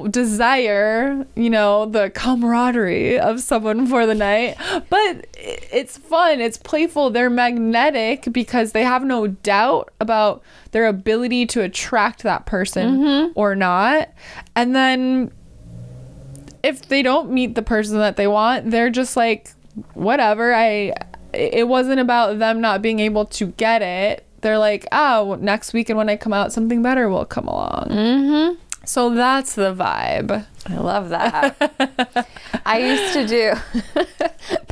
desire, the camaraderie of someone for the night, but it's fun, it's playful, they're magnetic because they have no doubt about their ability to attract that person or not. And then if they don't meet the person that they want, they're just like, whatever, it wasn't about them not being able to get it. They're like, oh, next weekend when I come out, something better will come along. So that's the vibe. I love that. I used to do,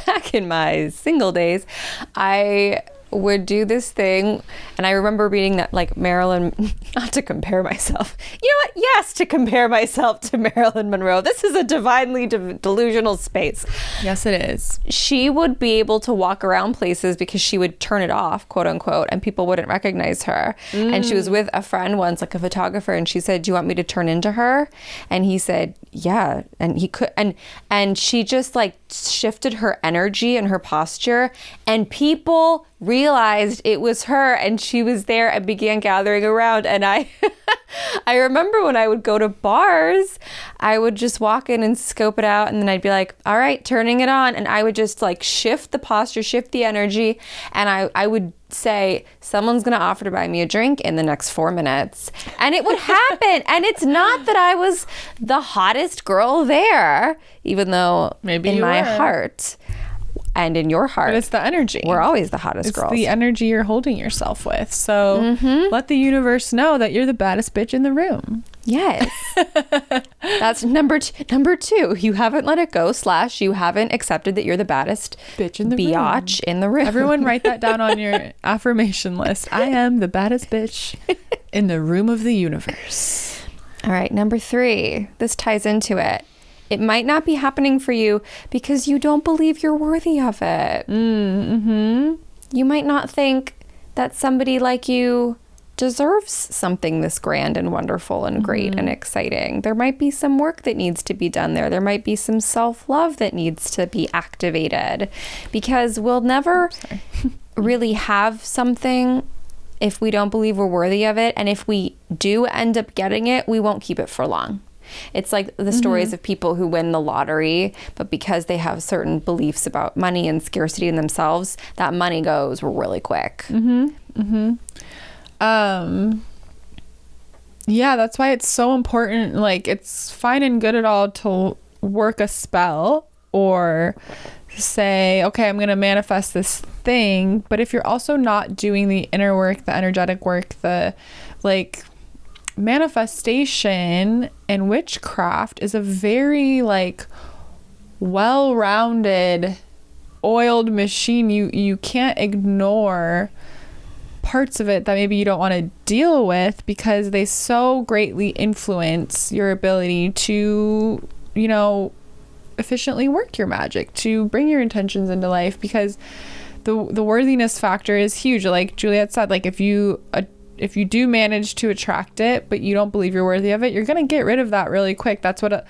back in my single days, I would do this thing, and I remember reading that, like, Marilyn, not to compare myself, you know what, yes, to compare myself to Marilyn Monroe. This is a divinely delusional space. Yes, it is. She would be able to walk around places because she would turn it off, quote unquote, and people wouldn't recognize her. And she was with a friend once, like a photographer, and she said, do you want me to turn into her? And he said, yeah. And he could, and she just like shifted her energy and her posture, and people realized it was her, and she was there and began gathering around. And I remember when I would go to bars, I would just walk in and scope it out, and then I'd be like, all right, turning it on, and I would just like shift the posture, shift the energy, and I would say, someone's gonna offer to buy me a drink in the next 4 minutes, and it would happen. And it's not that I was the hottest girl there, even though maybe in my heart and in your heart, but it's the energy. We're always the hottest girls. It's the energy you're holding yourself with. So let the universe know that you're the baddest bitch in the room. Yes. That's number two. You haven't let it go / you haven't accepted that you're the baddest bitch in the biatch in the room. Everyone write that down on your affirmation list. I am the baddest bitch in the room of the universe. All right, number 3. This ties into it. It might not be happening for you because you don't believe you're worthy of it. Mm-hmm. You might not think that somebody like you deserves something this grand and wonderful and great and exciting. There might be some work that needs to be done there. There might be some self-love that needs to be activated, because we'll never really have something if we don't believe we're worthy of it. And if we do end up getting it, we won't keep it for long. It's like the stories of people who win the lottery, but because they have certain beliefs about money and scarcity in themselves, that money goes really quick. Yeah, that's why it's so important. Like, it's fine and good at all to work a spell or say, okay, I'm going to manifest this thing. But if you're also not doing the inner work, the energetic work, the like manifestation and witchcraft is a very like well-rounded oiled machine. You can't ignore parts of it that maybe you don't want to deal with, because they so greatly influence your ability to, you know, efficiently work your magic, to bring your intentions into life, because the worthiness factor is huge. Like Juliette said, like if you do manage to attract it but you don't believe you're worthy of it, you're going to get rid of that really quick. That's what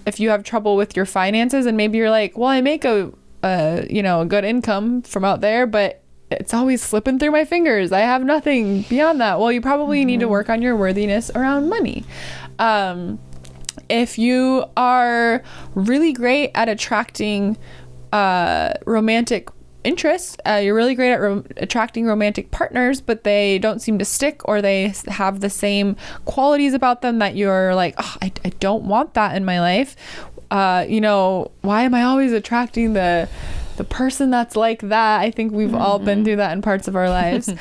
if you have trouble with your finances and maybe you're like, well, I make a good income from out there, but it's always slipping through my fingers. I have nothing beyond that. Well, you probably need to work on your worthiness around money. If you are really great at attracting romantic interests, you're really great at attracting romantic partners, but they don't seem to stick, or they have the same qualities about them that you're like, oh, I don't want that in my life. Why am I always attracting the person that's like that? I think we've all been through that in parts of our lives.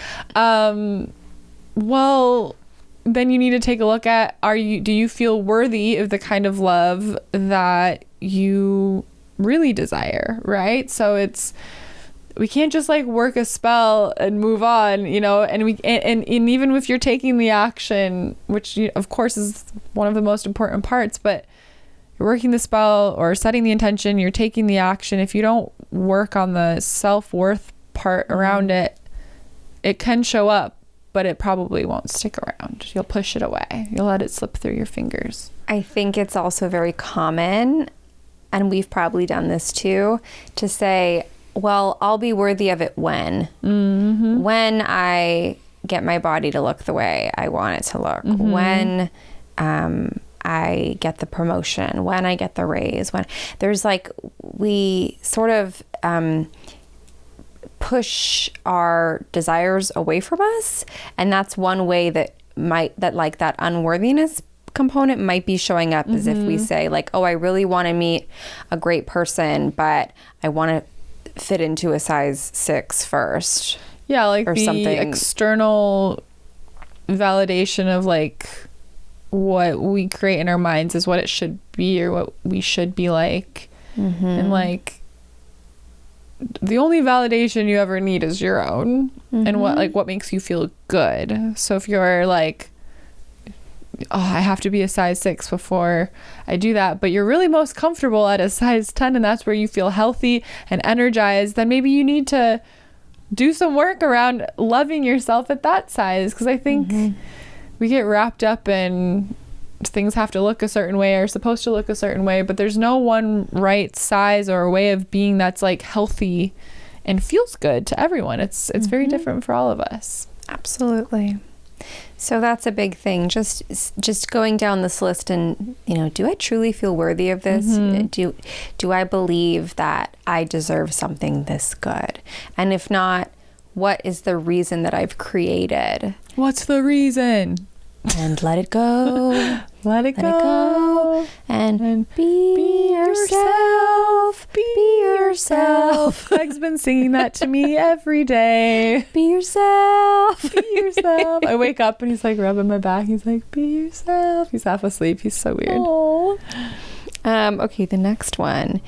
Well, then you need to take a look at, do you feel worthy of the kind of love that you really desire, right? So we can't just like work a spell and move on, and even if you're taking the action, which of course is one of the most important parts, but you're working the spell or setting the intention, you're taking the action. If you don't work on the self-worth part around it, it can show up, but it probably won't stick around. You'll push it away. You'll let it slip through your fingers. I think it's also very common, and we've probably done this too, to say, well, I'll be worthy of it when I get my body to look the way I want it to look, when I get the promotion, when I get the raise, when there's like, we sort of push our desires away from us. And that's one way that that unworthiness component might be showing up, as if we say like, oh, I really want to meet a great person, but I want to fit into a size 6 first. Yeah, like or the something. External validation of like what we create in our minds is what it should be, or what we should be like. And like the only validation you ever need is your own, and what makes you feel good. So if you're like, oh, I have to be a size 6 before I do that, but you're really most comfortable at a size 10, and that's where you feel healthy and energized, then maybe you need to do some work around loving yourself at that size. Because I think we get wrapped up in things have to look a certain way, or supposed to look a certain way, but there's no one right size or way of being that's like healthy and feels good to everyone. It's very different for all of us. Absolutely. So that's a big thing. Just going down this list and, do I truly feel worthy of this? Do I believe that I deserve something this good? And if not, what is the reason that I've created? What's the reason? and let it go. Let it go. And be yourself. Be yourself. Craig's been singing that to me every day. Be yourself. Be yourself. I wake up and he's like rubbing my back. He's like, be yourself. He's half asleep. He's so weird. Aww. Okay, the next one.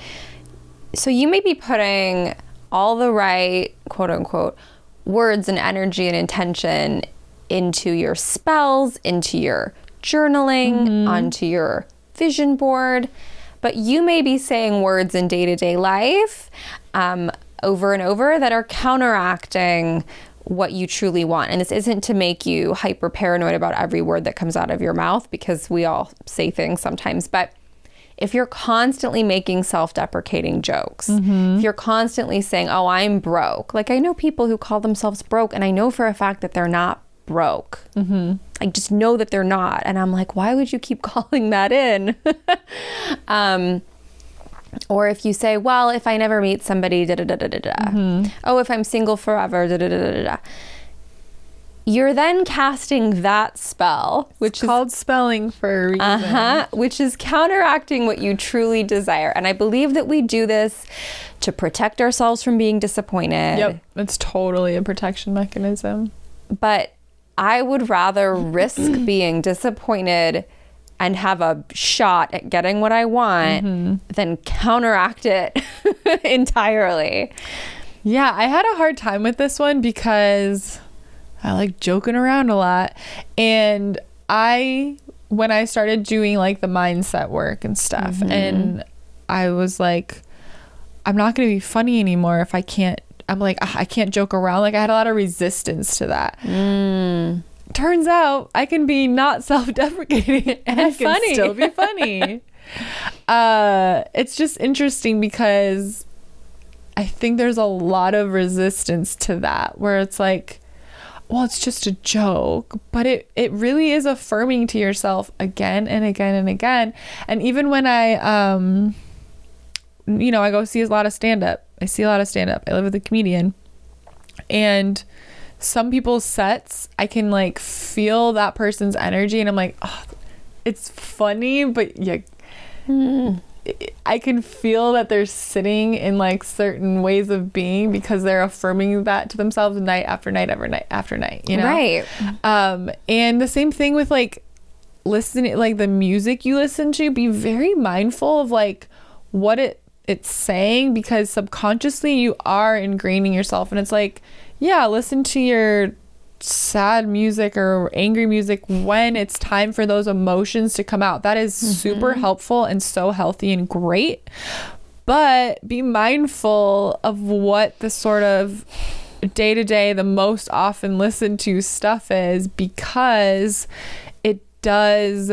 So you may be putting all the right, quote unquote, words and energy and intention into your spells, into your journaling, onto your vision board, but you may be saying words in day-to-day life over and over that are counteracting what you truly want. And this isn't to make you hyper paranoid about every word that comes out of your mouth, because we all say things sometimes, but if you're constantly making self-deprecating jokes, if you're constantly saying, oh, I'm broke. Like, I know people who call themselves broke, and I know for a fact that they're not broke. I just know that they're not. And I'm like, why would you keep calling that in? Or if you say, well, if I never meet somebody, da-da-da-da-da-da. Oh, if I'm single forever, da-da-da-da-da. You're then casting that spell, which is called spelling for a reason. Which is counteracting what you truly desire. And I believe that we do this to protect ourselves from being disappointed. Yep, it's totally a protection mechanism. But I would rather risk being disappointed and have a shot at getting what I want than counteract it entirely. Yeah, I had a hard time with this one because I like joking around a lot. And when I started doing like the mindset work and stuff, and I was like, I'm not going to be funny anymore if I can't, I'm like, I can't joke around. Like I had a lot of resistance to that. Turns out I can be not self-deprecating and funny. Still be funny. It's just interesting because I think there's a lot of resistance to that, where it's like, well, it's just a joke, but it really is affirming to yourself again and again and again. And even when I go see a lot of stand-up. I see a lot of stand-up. I live with a comedian, and some people's sets, I can like feel that person's energy, and I'm like, oh, it's funny, but yeah, I can feel that they're sitting in like certain ways of being because they're affirming that to themselves night after night after night, you know? Right. And the same thing with like listening, like the music you listen to, be very mindful of like what it's saying, because subconsciously you are ingraining yourself. And it's like, yeah, listen to your sad music or angry music when it's time for those emotions to come out. That is super helpful and so healthy and great. But be mindful of what the sort of day-to-day, the most often listened to stuff is, because it does.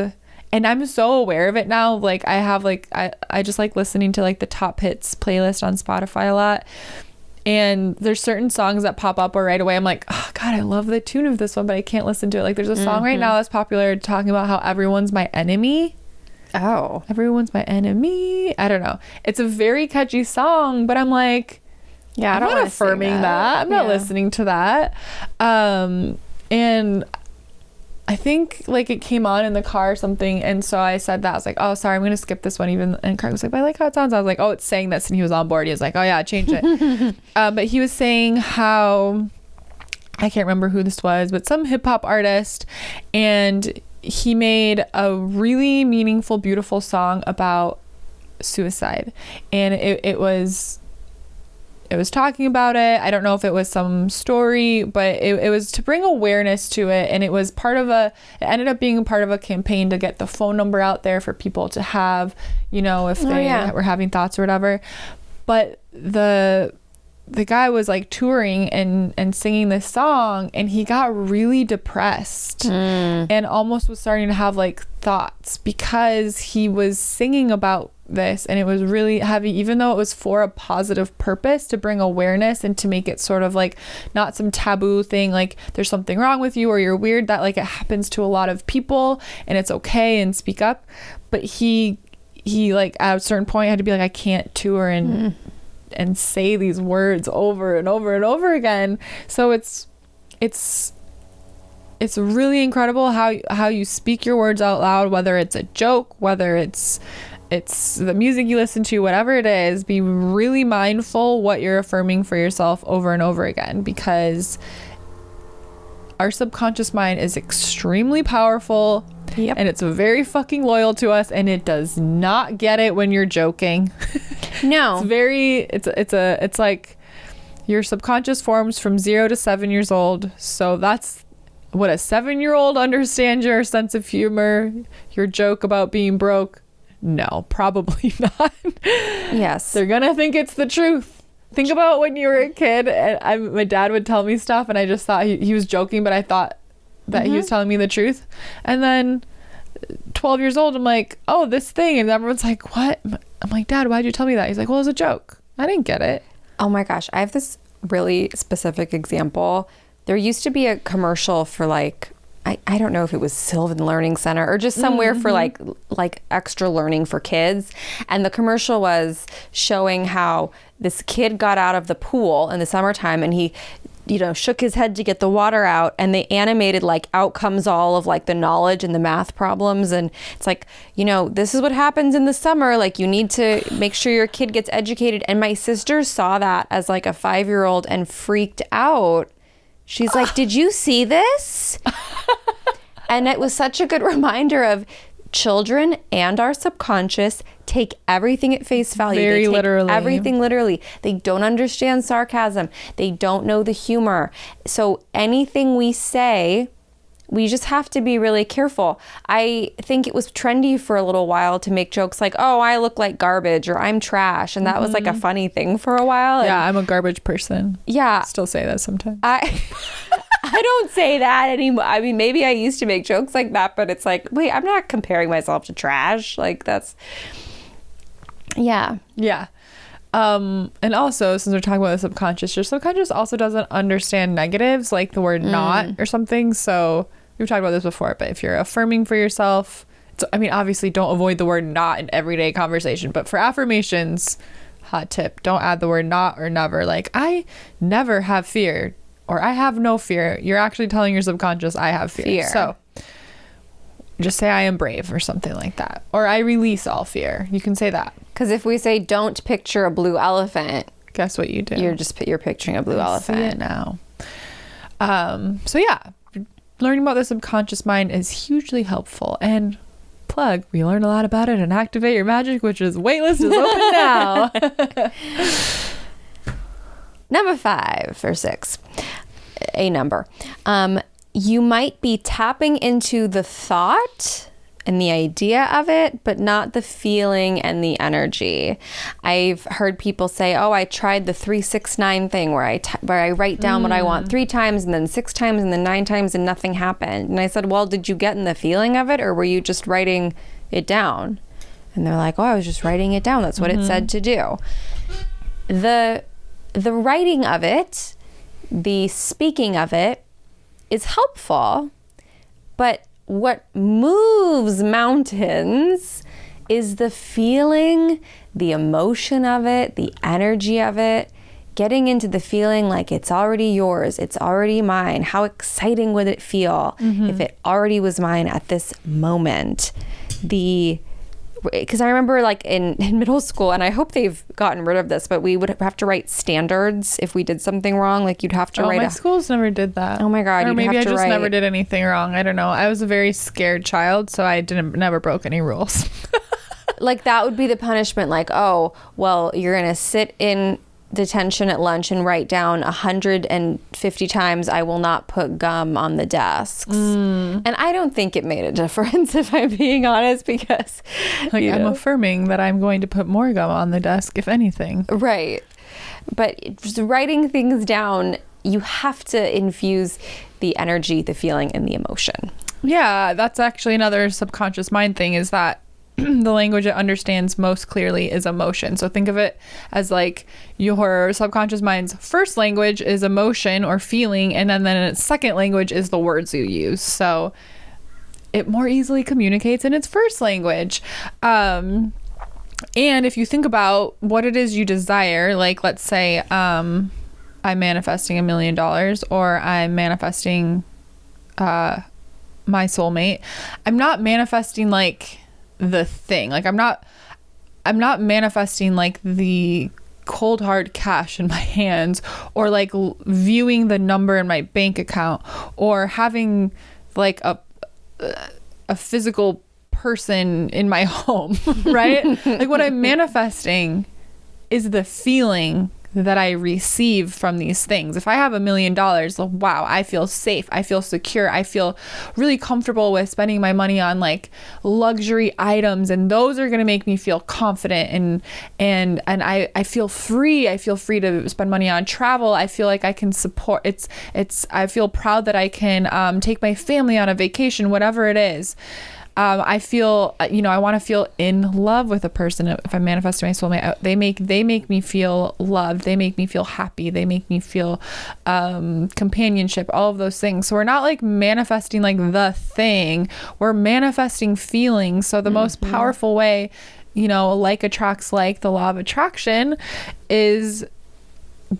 And I'm so aware of it now. Like I have like, I just like listening to like the top hits playlist on Spotify a lot. And there's certain songs that pop up, or right away I'm like, oh God, I love the tune of this one, but I can't listen to it. Like there's a song right now that's popular talking about how everyone's my enemy. Oh. Everyone's my enemy. I don't know. It's a very catchy song, but I'm like, yeah, I'm not affirming that. I'm not listening to that. And I think like it came on in the car or something, and so I said that. I was like, oh, sorry, I'm gonna skip this one. Even, and Craig was like, but I like how it sounds. I was like, oh, it's saying this, and he was on board. He was like, oh yeah, change it. But he was saying how, I can't remember who this was, but some hip hop artist, and he made a really meaningful, beautiful song about suicide, and it was talking about it. I don't know if it was some story, but it was to bring awareness to it. And it was it ended up being part of a campaign to get the phone number out there for people to have, you know, if they were having thoughts or whatever. But the guy was like touring and singing this song, and he got really depressed and almost was starting to have like thoughts, because he was singing about this, and it was really heavy, even though it was for a positive purpose, to bring awareness and to make it sort of like not some taboo thing, like there's something wrong with you or you're weird, that like it happens to a lot of people and it's okay, and speak up. But he like at a certain point had to be like, I can't tour and say these words over and over and over again. So it's it's really incredible how you speak your words out loud, whether it's a joke, whether it's the music you listen to, whatever it is. Be really mindful what you're affirming for yourself over and over again, because our subconscious mind is extremely powerful. Yep. And it's very fucking loyal to us, and it does not get it when you're joking. No. It's like your subconscious forms from 0 to 7 years old. So that's what a 7-year-old understands your sense of humor, your joke about being broke. No, probably not. Yes. They're gonna think it's the truth. Think about when you were a kid and my dad would tell me stuff and I just thought he was joking, but I thought that he was telling me the truth. And then 12 years old, I'm like, oh, this thing. And everyone's like, what? I'm like, Dad, why'd you tell me that? He's like, well, it was a joke. I didn't get it. Oh my gosh. I have this really specific example. There used to be a commercial for like, I don't know if it was Sylvan Learning Center or just somewhere for like extra learning for kids. And the commercial was showing how this kid got out of the pool in the summertime and he, shook his head to get the water out, and they animated like out comes all of like the knowledge and the math problems. And it's like, this is what happens in the summer. Like you need to make sure your kid gets educated. And my sister saw that as like a 5-year-old and freaked out. She's like, did you see this? And it was such a good reminder of children and our subconscious take everything at face value. Very they take literally. Everything literally. They don't understand sarcasm. They don't know the humor. So anything we say, we just have to be really careful. I think it was trendy for a little while to make jokes like, oh, I look like garbage or I'm trash. And that was like a funny thing for a while. Yeah, I'm a garbage person. Yeah. Still say that sometimes. I don't say that anymore. I mean, maybe I used to make jokes like that, but it's like, wait, I'm not comparing myself to trash. Like that's, yeah. Yeah. And also, since we're talking about the subconscious, your subconscious also doesn't understand negatives like the word not or something. So we've talked about this before, but if you're affirming for yourself, obviously don't avoid the word not in everyday conversation, but for affirmations, hot tip, don't add the word not or never. Like, I never have fear, or I have no fear. You're actually telling your subconscious, I have fear. So just say I am brave or something like that. Or I release all fear. You can say that. Because if we say don't picture a blue elephant, guess what you do? You're picturing a blue elephant. See it now. So yeah, learning about the subconscious mind is hugely helpful. And plug, we learn a lot about it and activate your magic, which is waitlist is open now. Number 5 or 6, a number. You might be tapping into the thought and the idea of it, but not the feeling and the energy. I've heard people say, oh, I tried the 3-6-9 thing where I write down what I want 3 times and then 6 times and then 9 times and nothing happened. And I said, well, did you get in the feeling of it, or were you just writing it down? And they're like, oh, I was just writing it down. That's what it said to do. The writing of it, the speaking of it is helpful, but what moves mountains is the feeling, the emotion of it, the energy of it, getting into the feeling like it's already yours, it's already mine. How exciting would it feel if it already was mine at this moment? Because I remember like in middle school, and I hope they've gotten rid of this, but we would have to write standards if we did something wrong. Like you'd have to write. My schools never did that. Oh my God. Or maybe I just never did anything wrong. I don't know. I was a very scared child, so I never broke any rules. Like that would be the punishment. Like, oh, well, you're going to sit in detention at lunch and write down 150 times, I will not put gum on the desks. And I don't think it made a difference, if I'm being honest, because I'm affirming that I'm going to put more gum on the desk, if anything. Right. But just writing things down, you have to infuse the energy, the feeling, and the emotion. Yeah, that's actually another subconscious mind thing, is that the language it understands most clearly is emotion. So think of it as like your subconscious mind's first language is emotion or feeling, and then its second language is the words you use. So it more easily communicates in its first language. And if you think about what it is you desire, like let's say I'm manifesting $1 million, or I'm manifesting my soulmate, I'm not manifesting like the thing. Like I'm not manifesting like the cold hard cash in my hands, or like viewing the number in my bank account, or having like a physical person in my home, right? Like what I'm manifesting is the feeling that I receive from these things. If I have $1 million, wow, I feel safe, I feel secure, I feel really comfortable with spending my money on like luxury items, and those are going to make me feel confident, and I feel free. I feel free to spend money on travel. I feel like I can support, I feel proud that I can take my family on a vacation, whatever it is. I feel, I want to feel in love with a person. If I'm manifesting my soulmate, they make me feel loved. They make me feel happy. They make me feel companionship, all of those things. So we're not like manifesting like the thing. We're manifesting feelings. So the most powerful way, like attracts like, the law of attraction, is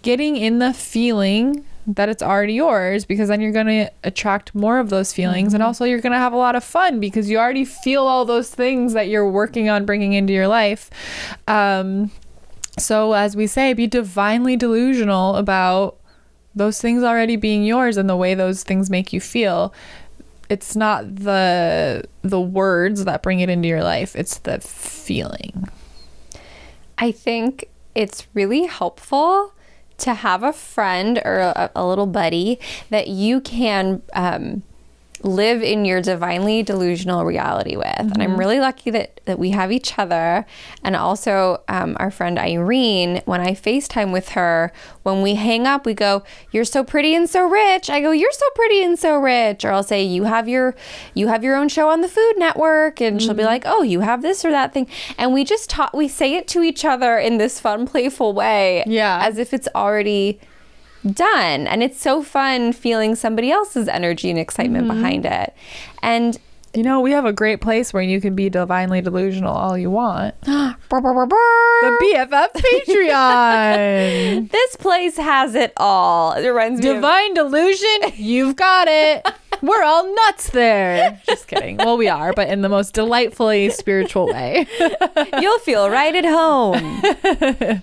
getting in the feeling that it's already yours, because then you're going to attract more of those feelings. And also you're going to have a lot of fun because you already feel all those things that you're working on bringing into your life. So as we say, be divinely delusional about those things already being yours and the way those things make you feel. It's not the words that bring it into your life, it's the feeling. I think it's really helpful to have a friend or a little buddy that you can live in your divinely delusional reality with. And I'm really lucky that we have each other. And also our friend Irene, when I FaceTime with her, when we hang up, we go, "You're so pretty and so rich." I go, "You're so pretty and so rich." Or I'll say, you have your own show on the Food Network. And she'll be like, "Oh, you have this or that thing." And we just we say it to each other in this fun, playful way. Yeah. As if it's already done. And it's so fun feeling somebody else's energy and excitement behind it. And we have a great place where you can be divinely delusional all you want. The BFF Patreon. This place has it all. It reminds me Divine delusion, you've got it. We're all nuts there. Just kidding. Well, we are, but in the most delightfully spiritual way. You'll feel right at home.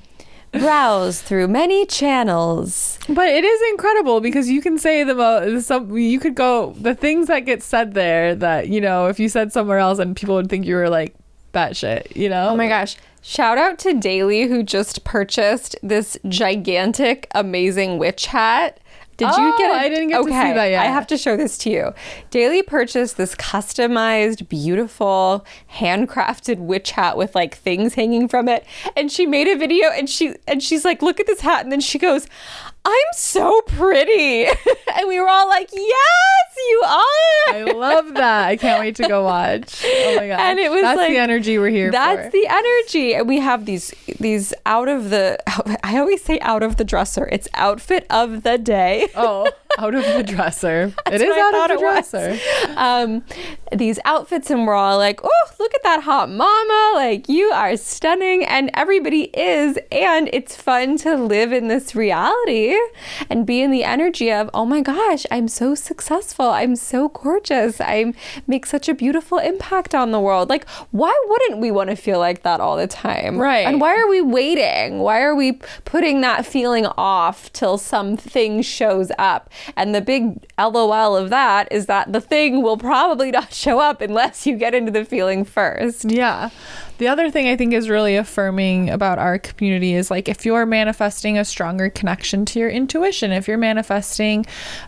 Browse through many channels. But it is incredible because you can say you could go, the things that get said there that, if you said somewhere else and people would think you were like batshit, Oh my gosh. Shout out to Daly, who just purchased this gigantic, amazing witch hat. Did you get it? I didn't get to see that yet. I have to show this to you. Daly purchased this customized, beautiful, handcrafted witch hat with like things hanging from it. And she made a video and she's like, "Look at this hat." And then she goes, "I'm so pretty." And we were all like, "Yes, you are." I love that. I can't wait to go watch. Oh my gosh. And it was that's the energy we're here for. That's the energy. And we have these out of the, I always say out of the dresser. It's outfit of the day. Oh, out of the dresser. It is out of the dresser. These outfits, and we're all like, "Oh, look at that hot mama. Like, you are stunning." And everybody is. And it's fun to live in this reality and be in the energy of, "Oh my gosh, I'm so successful. I'm so gorgeous. I make such a beautiful impact on the world." Like, why wouldn't we want to feel like that all the time? Right. And why are we waiting? Why are we putting that feeling off till something shows up? And the big LOL of that is that the thing will probably not show up unless you get into the feeling first. Yeah. The other thing I think is really affirming about our community is like, if you're manifesting a stronger connection to your intuition, if you're manifesting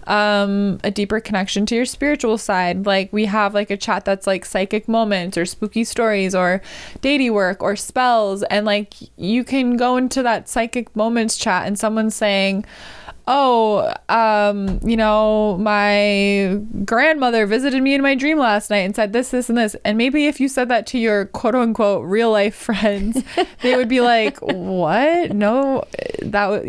a deeper connection to your spiritual side, like we have like a chat that's like psychic moments or spooky stories or deity work or spells. And like you can go into that psychic moments chat and someone's saying, "Oh, my grandmother visited me in my dream last night and said this, this, and this." And maybe if you said that to your quote unquote real life friends, they would be like, "What? No, that,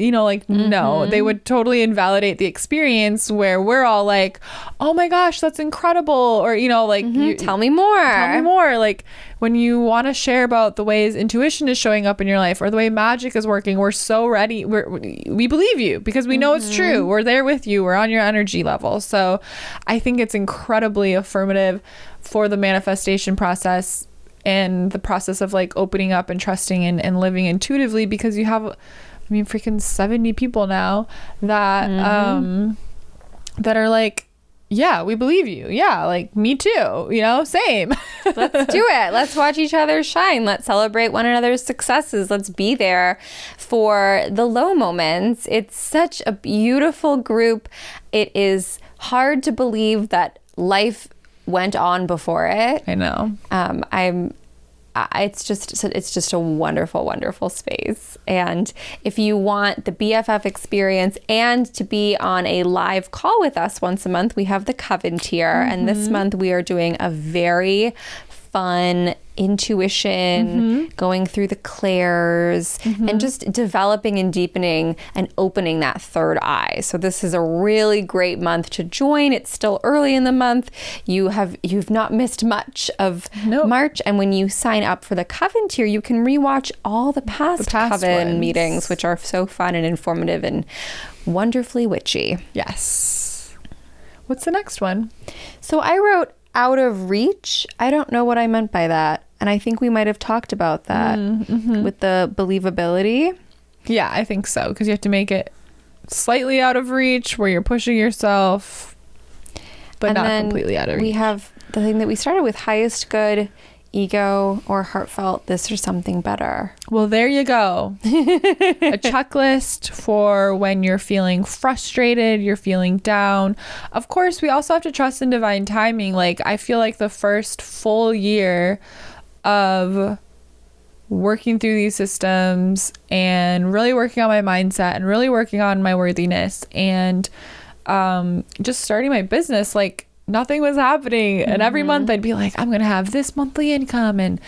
no." They would totally invalidate the experience, where we're all like, "Oh my gosh, that's incredible." Or, tell me more. Tell me more. Like, when you want to share about the ways intuition is showing up in your life or the way magic is working, we're so ready. We believe you because we know it's true. We're there with you. We're on your energy level. So I think it's incredibly affirmative for the manifestation process and the process of like opening up and trusting and living intuitively, because you have, I mean, freaking 70 people now that that are like, yeah, we believe you. Yeah, like me too, you know, same. Let's do it. Let's watch each other shine. Let's celebrate one another's successes. Let's be there for the low moments. It's such a beautiful group. It is hard to believe that life went on before it. I know. It's just a wonderful, wonderful space. And if you want the BFF experience and to be on a live call with us once a month, we have the Coven tier. And this month we are doing a very fun intuition, going through the clairs, and just developing and deepening and opening that third eye. So this is a really great month to join. It's still early in the month. You've not missed much of March, and when you sign up for the Coven tier, you can rewatch all the past Coven meetings, which are so fun and informative and wonderfully witchy. Yes. What's the next one? So I wrote out of reach. I don't know what I meant by that. And I think we might have talked about that with the believability. Yeah, I think so. Because you have to make it slightly out of reach where you're pushing yourself, but and not then completely out of reach. We have the thing that we started with: highest good, ego, or heartfelt, this or something better. Well, there you go. A checklist for when you're feeling frustrated, you're feeling down. Of course, we also have to trust in divine timing. Like, I feel like the first full year of working through these systems and really working on my mindset and really working on my worthiness and just starting my business, like, nothing was happening. And every month I'd be like, I'm going to have this monthly income, and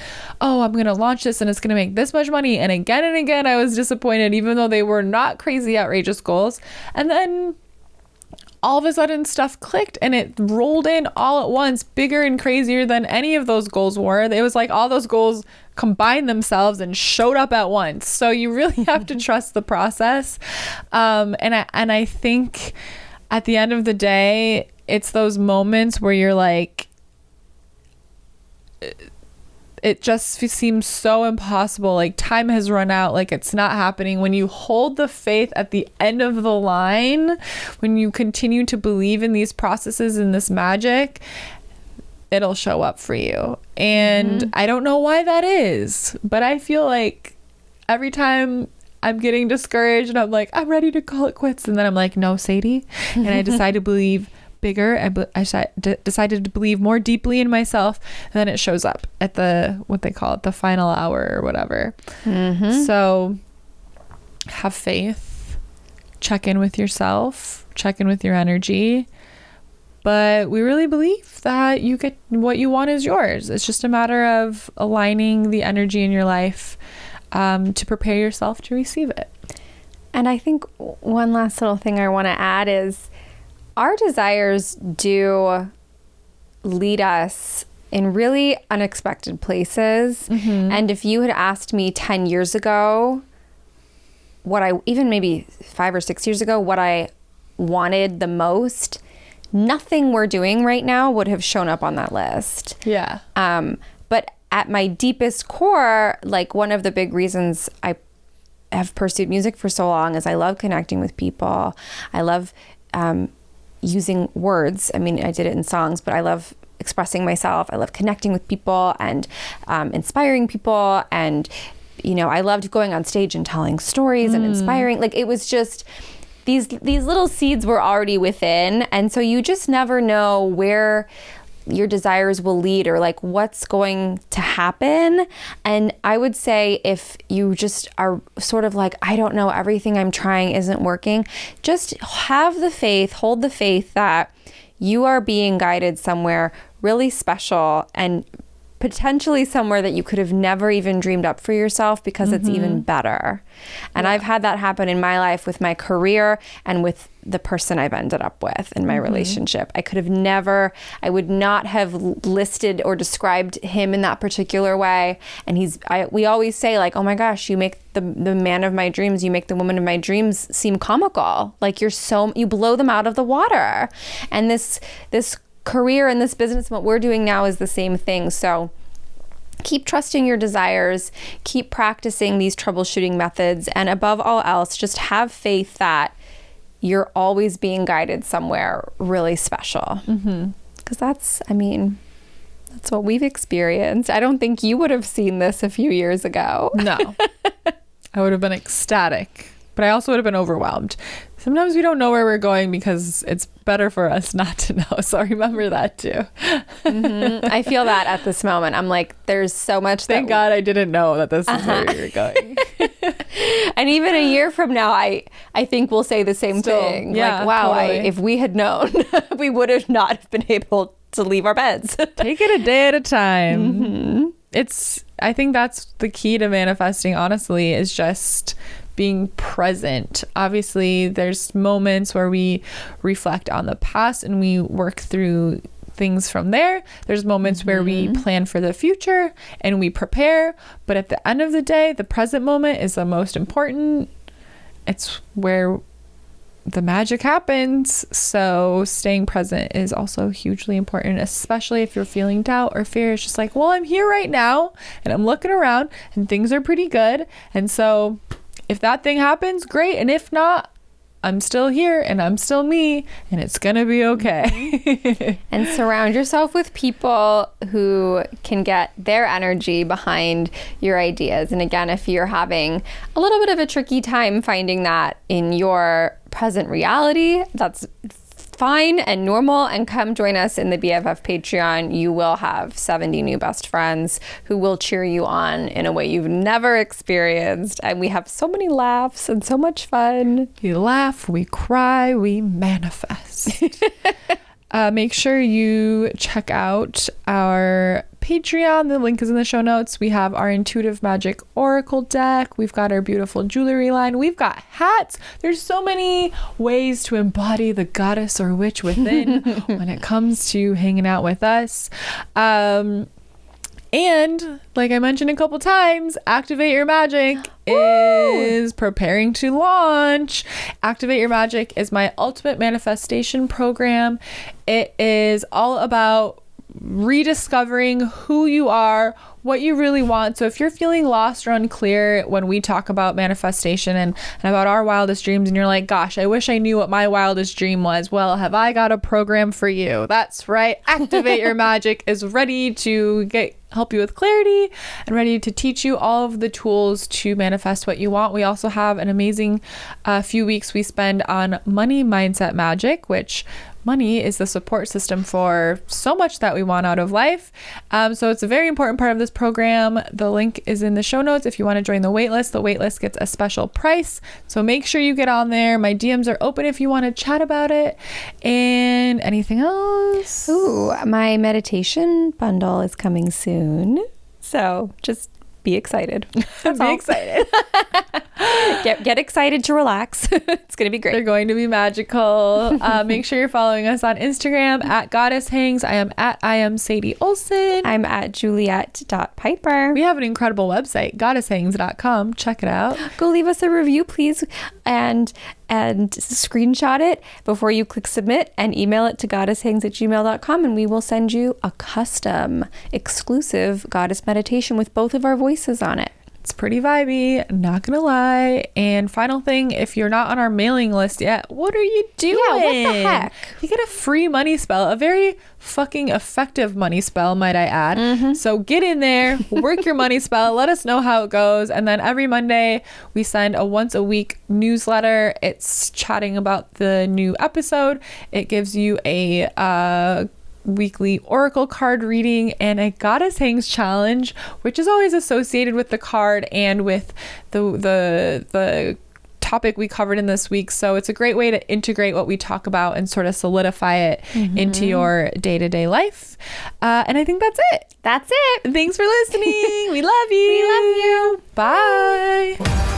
I'm going to launch this and it's going to make this much money. And again, I was disappointed, even though they were not crazy, outrageous goals. And then all of a sudden stuff clicked and it rolled in all at once, bigger and crazier than any of those goals were. It was like all those goals combined themselves and showed up at once. So you really have to trust the process. And I think at the end of the day, it's those moments where you're like, it just seems so impossible. Like, time has run out. Like, it's not happening. When you hold the faith at the end of the line, when you continue to believe in these processes and this magic, it'll show up for you. And I don't know why that is, but I feel like every time I'm getting discouraged and I'm like, I'm ready to call it quits, and then I'm like, no, Sadie. And I decide to believe bigger. I decided to believe more deeply in myself, and then it shows up at what they call it, the final hour or whatever. So have faith, check in with yourself, check in with your energy. But we really believe that you get what you want is yours. It's just a matter of aligning the energy in your life to prepare yourself to receive it. And I think one last little thing I want to add is our desires do lead us in really unexpected places. And if you had asked me 10 years ago, even maybe 5 or 6 years ago, what I wanted the most, nothing we're doing right now would have shown up on that list. Yeah. But at my deepest core, like, one of the big reasons I have pursued music for so long is I love connecting with people. I love using words. I mean, I did it in songs, but I love expressing myself. I love connecting with people and inspiring people. And, I loved going on stage and telling stories and inspiring. Like, it was just, these little seeds were already within. And so you just never know where your desires will lead or like what's going to happen. And I would say if you just are sort of like, I don't know, everything I'm trying isn't working, just have the faith, hold the faith that you are being guided somewhere really special and potentially somewhere that you could have never even dreamed up for yourself because it's even better. And I've had that happen in my life with my career and with the person I've ended up with in my relationship. I would not have listed or described him in that particular way. And we always say like, oh my gosh, you make the man of my dreams, you make the woman of my dreams seem comical. Like you blow them out of the water. And this career and this business, what we're doing now, is the same thing. So keep trusting your desires, keep practicing these troubleshooting methods, and above all else, just have faith that you're always being guided somewhere really special. Because that's what we've experienced. I don't think you would have seen this a few years ago. No. I would have been ecstatic, but I also would have been overwhelmed. Sometimes we don't know where we're going because it's better for us not to know. So remember that too. I feel that at this moment. I'm like, there's so much. Thank God I didn't know that this is where you're going. And even a year from now, I think we'll say the same thing. Yeah, like, wow, totally. if we had known, we would have not been able to leave our beds. Take it a day at a time. I think that's the key to manifesting, honestly, is just being present. Obviously, there's moments where we reflect on the past and we work through things from there. There's moments where we plan for the future and we prepare. But at the end of the day, the present moment is the most important. It's where the magic happens. So staying present is also hugely important, especially if you're feeling doubt or fear. It's just like, well, I'm here right now and I'm looking around and things are pretty good. And so if that thing happens, great. And if not, I'm still here and I'm still me and it's going to be okay. And surround yourself with people who can get their energy behind your ideas. And again, if you're having a little bit of a tricky time finding that in your present reality, that's fine and normal, and come join us in the BFF Patreon. You will have 70 new best friends who will cheer you on in a way you've never experienced. And we have so many laughs and so much fun. We laugh, we cry, we manifest. Make sure you check out our Patreon. The link is in the show notes. We have our intuitive magic oracle deck. We've got our beautiful jewelry line. We've got hats. There's so many ways to embody the goddess or witch within when it comes to hanging out with us. And like I mentioned a couple times, Activate Your Magic is preparing to launch. Activate Your Magic is my ultimate manifestation program. It is all about rediscovering who you are, what you really want. So if you're feeling lost or unclear when we talk about manifestation and about our wildest dreams, and you're like, gosh, I wish I knew what my wildest dream was, well, have I got a program for you? That's right. Activate Your Magic is ready to help you with clarity and ready to teach you all of the tools to manifest what you want. We also have an amazing few weeks we spend on money mindset magic, which money is the support system for so much that we want out of life. So it's a very important part of this program. The link is in the show notes. If you want to join the waitlist gets a special price. So make sure you get on there. My DMs are open if you want to chat about it. And anything else? Ooh, my meditation bundle is coming soon. So just be excited. Be excited. Get excited to relax. It's going to be great. They're going to be magical. Make sure you're following us on Instagram at Goddess Hangs. I am Sadie Olson. I'm at Juliette.Piper. We have an incredible website, goddesshangs.com. Check it out. Go leave us a review, please, and screenshot it before you click submit and email it to goddesshangs@gmail.com, and we will send you a custom exclusive goddess meditation with both of our voices on it. It's pretty vibey, not gonna lie. And final thing, if you're not on our mailing list yet, what are you doing? Yeah, what the heck? You get a free money spell, a very fucking effective money spell, might I add. So get in there, work your money spell, let us know how it goes. And then every Monday we send a once a week newsletter. It's chatting about the new episode. It gives you a weekly oracle card reading and a Goddess Hangs challenge, which is always associated with the card and with the topic we covered in this week. So it's a great way to integrate what we talk about and sort of solidify it into your day-to-day life. And I think that's it. That's it. Thanks for listening. We love you. We love you. Bye.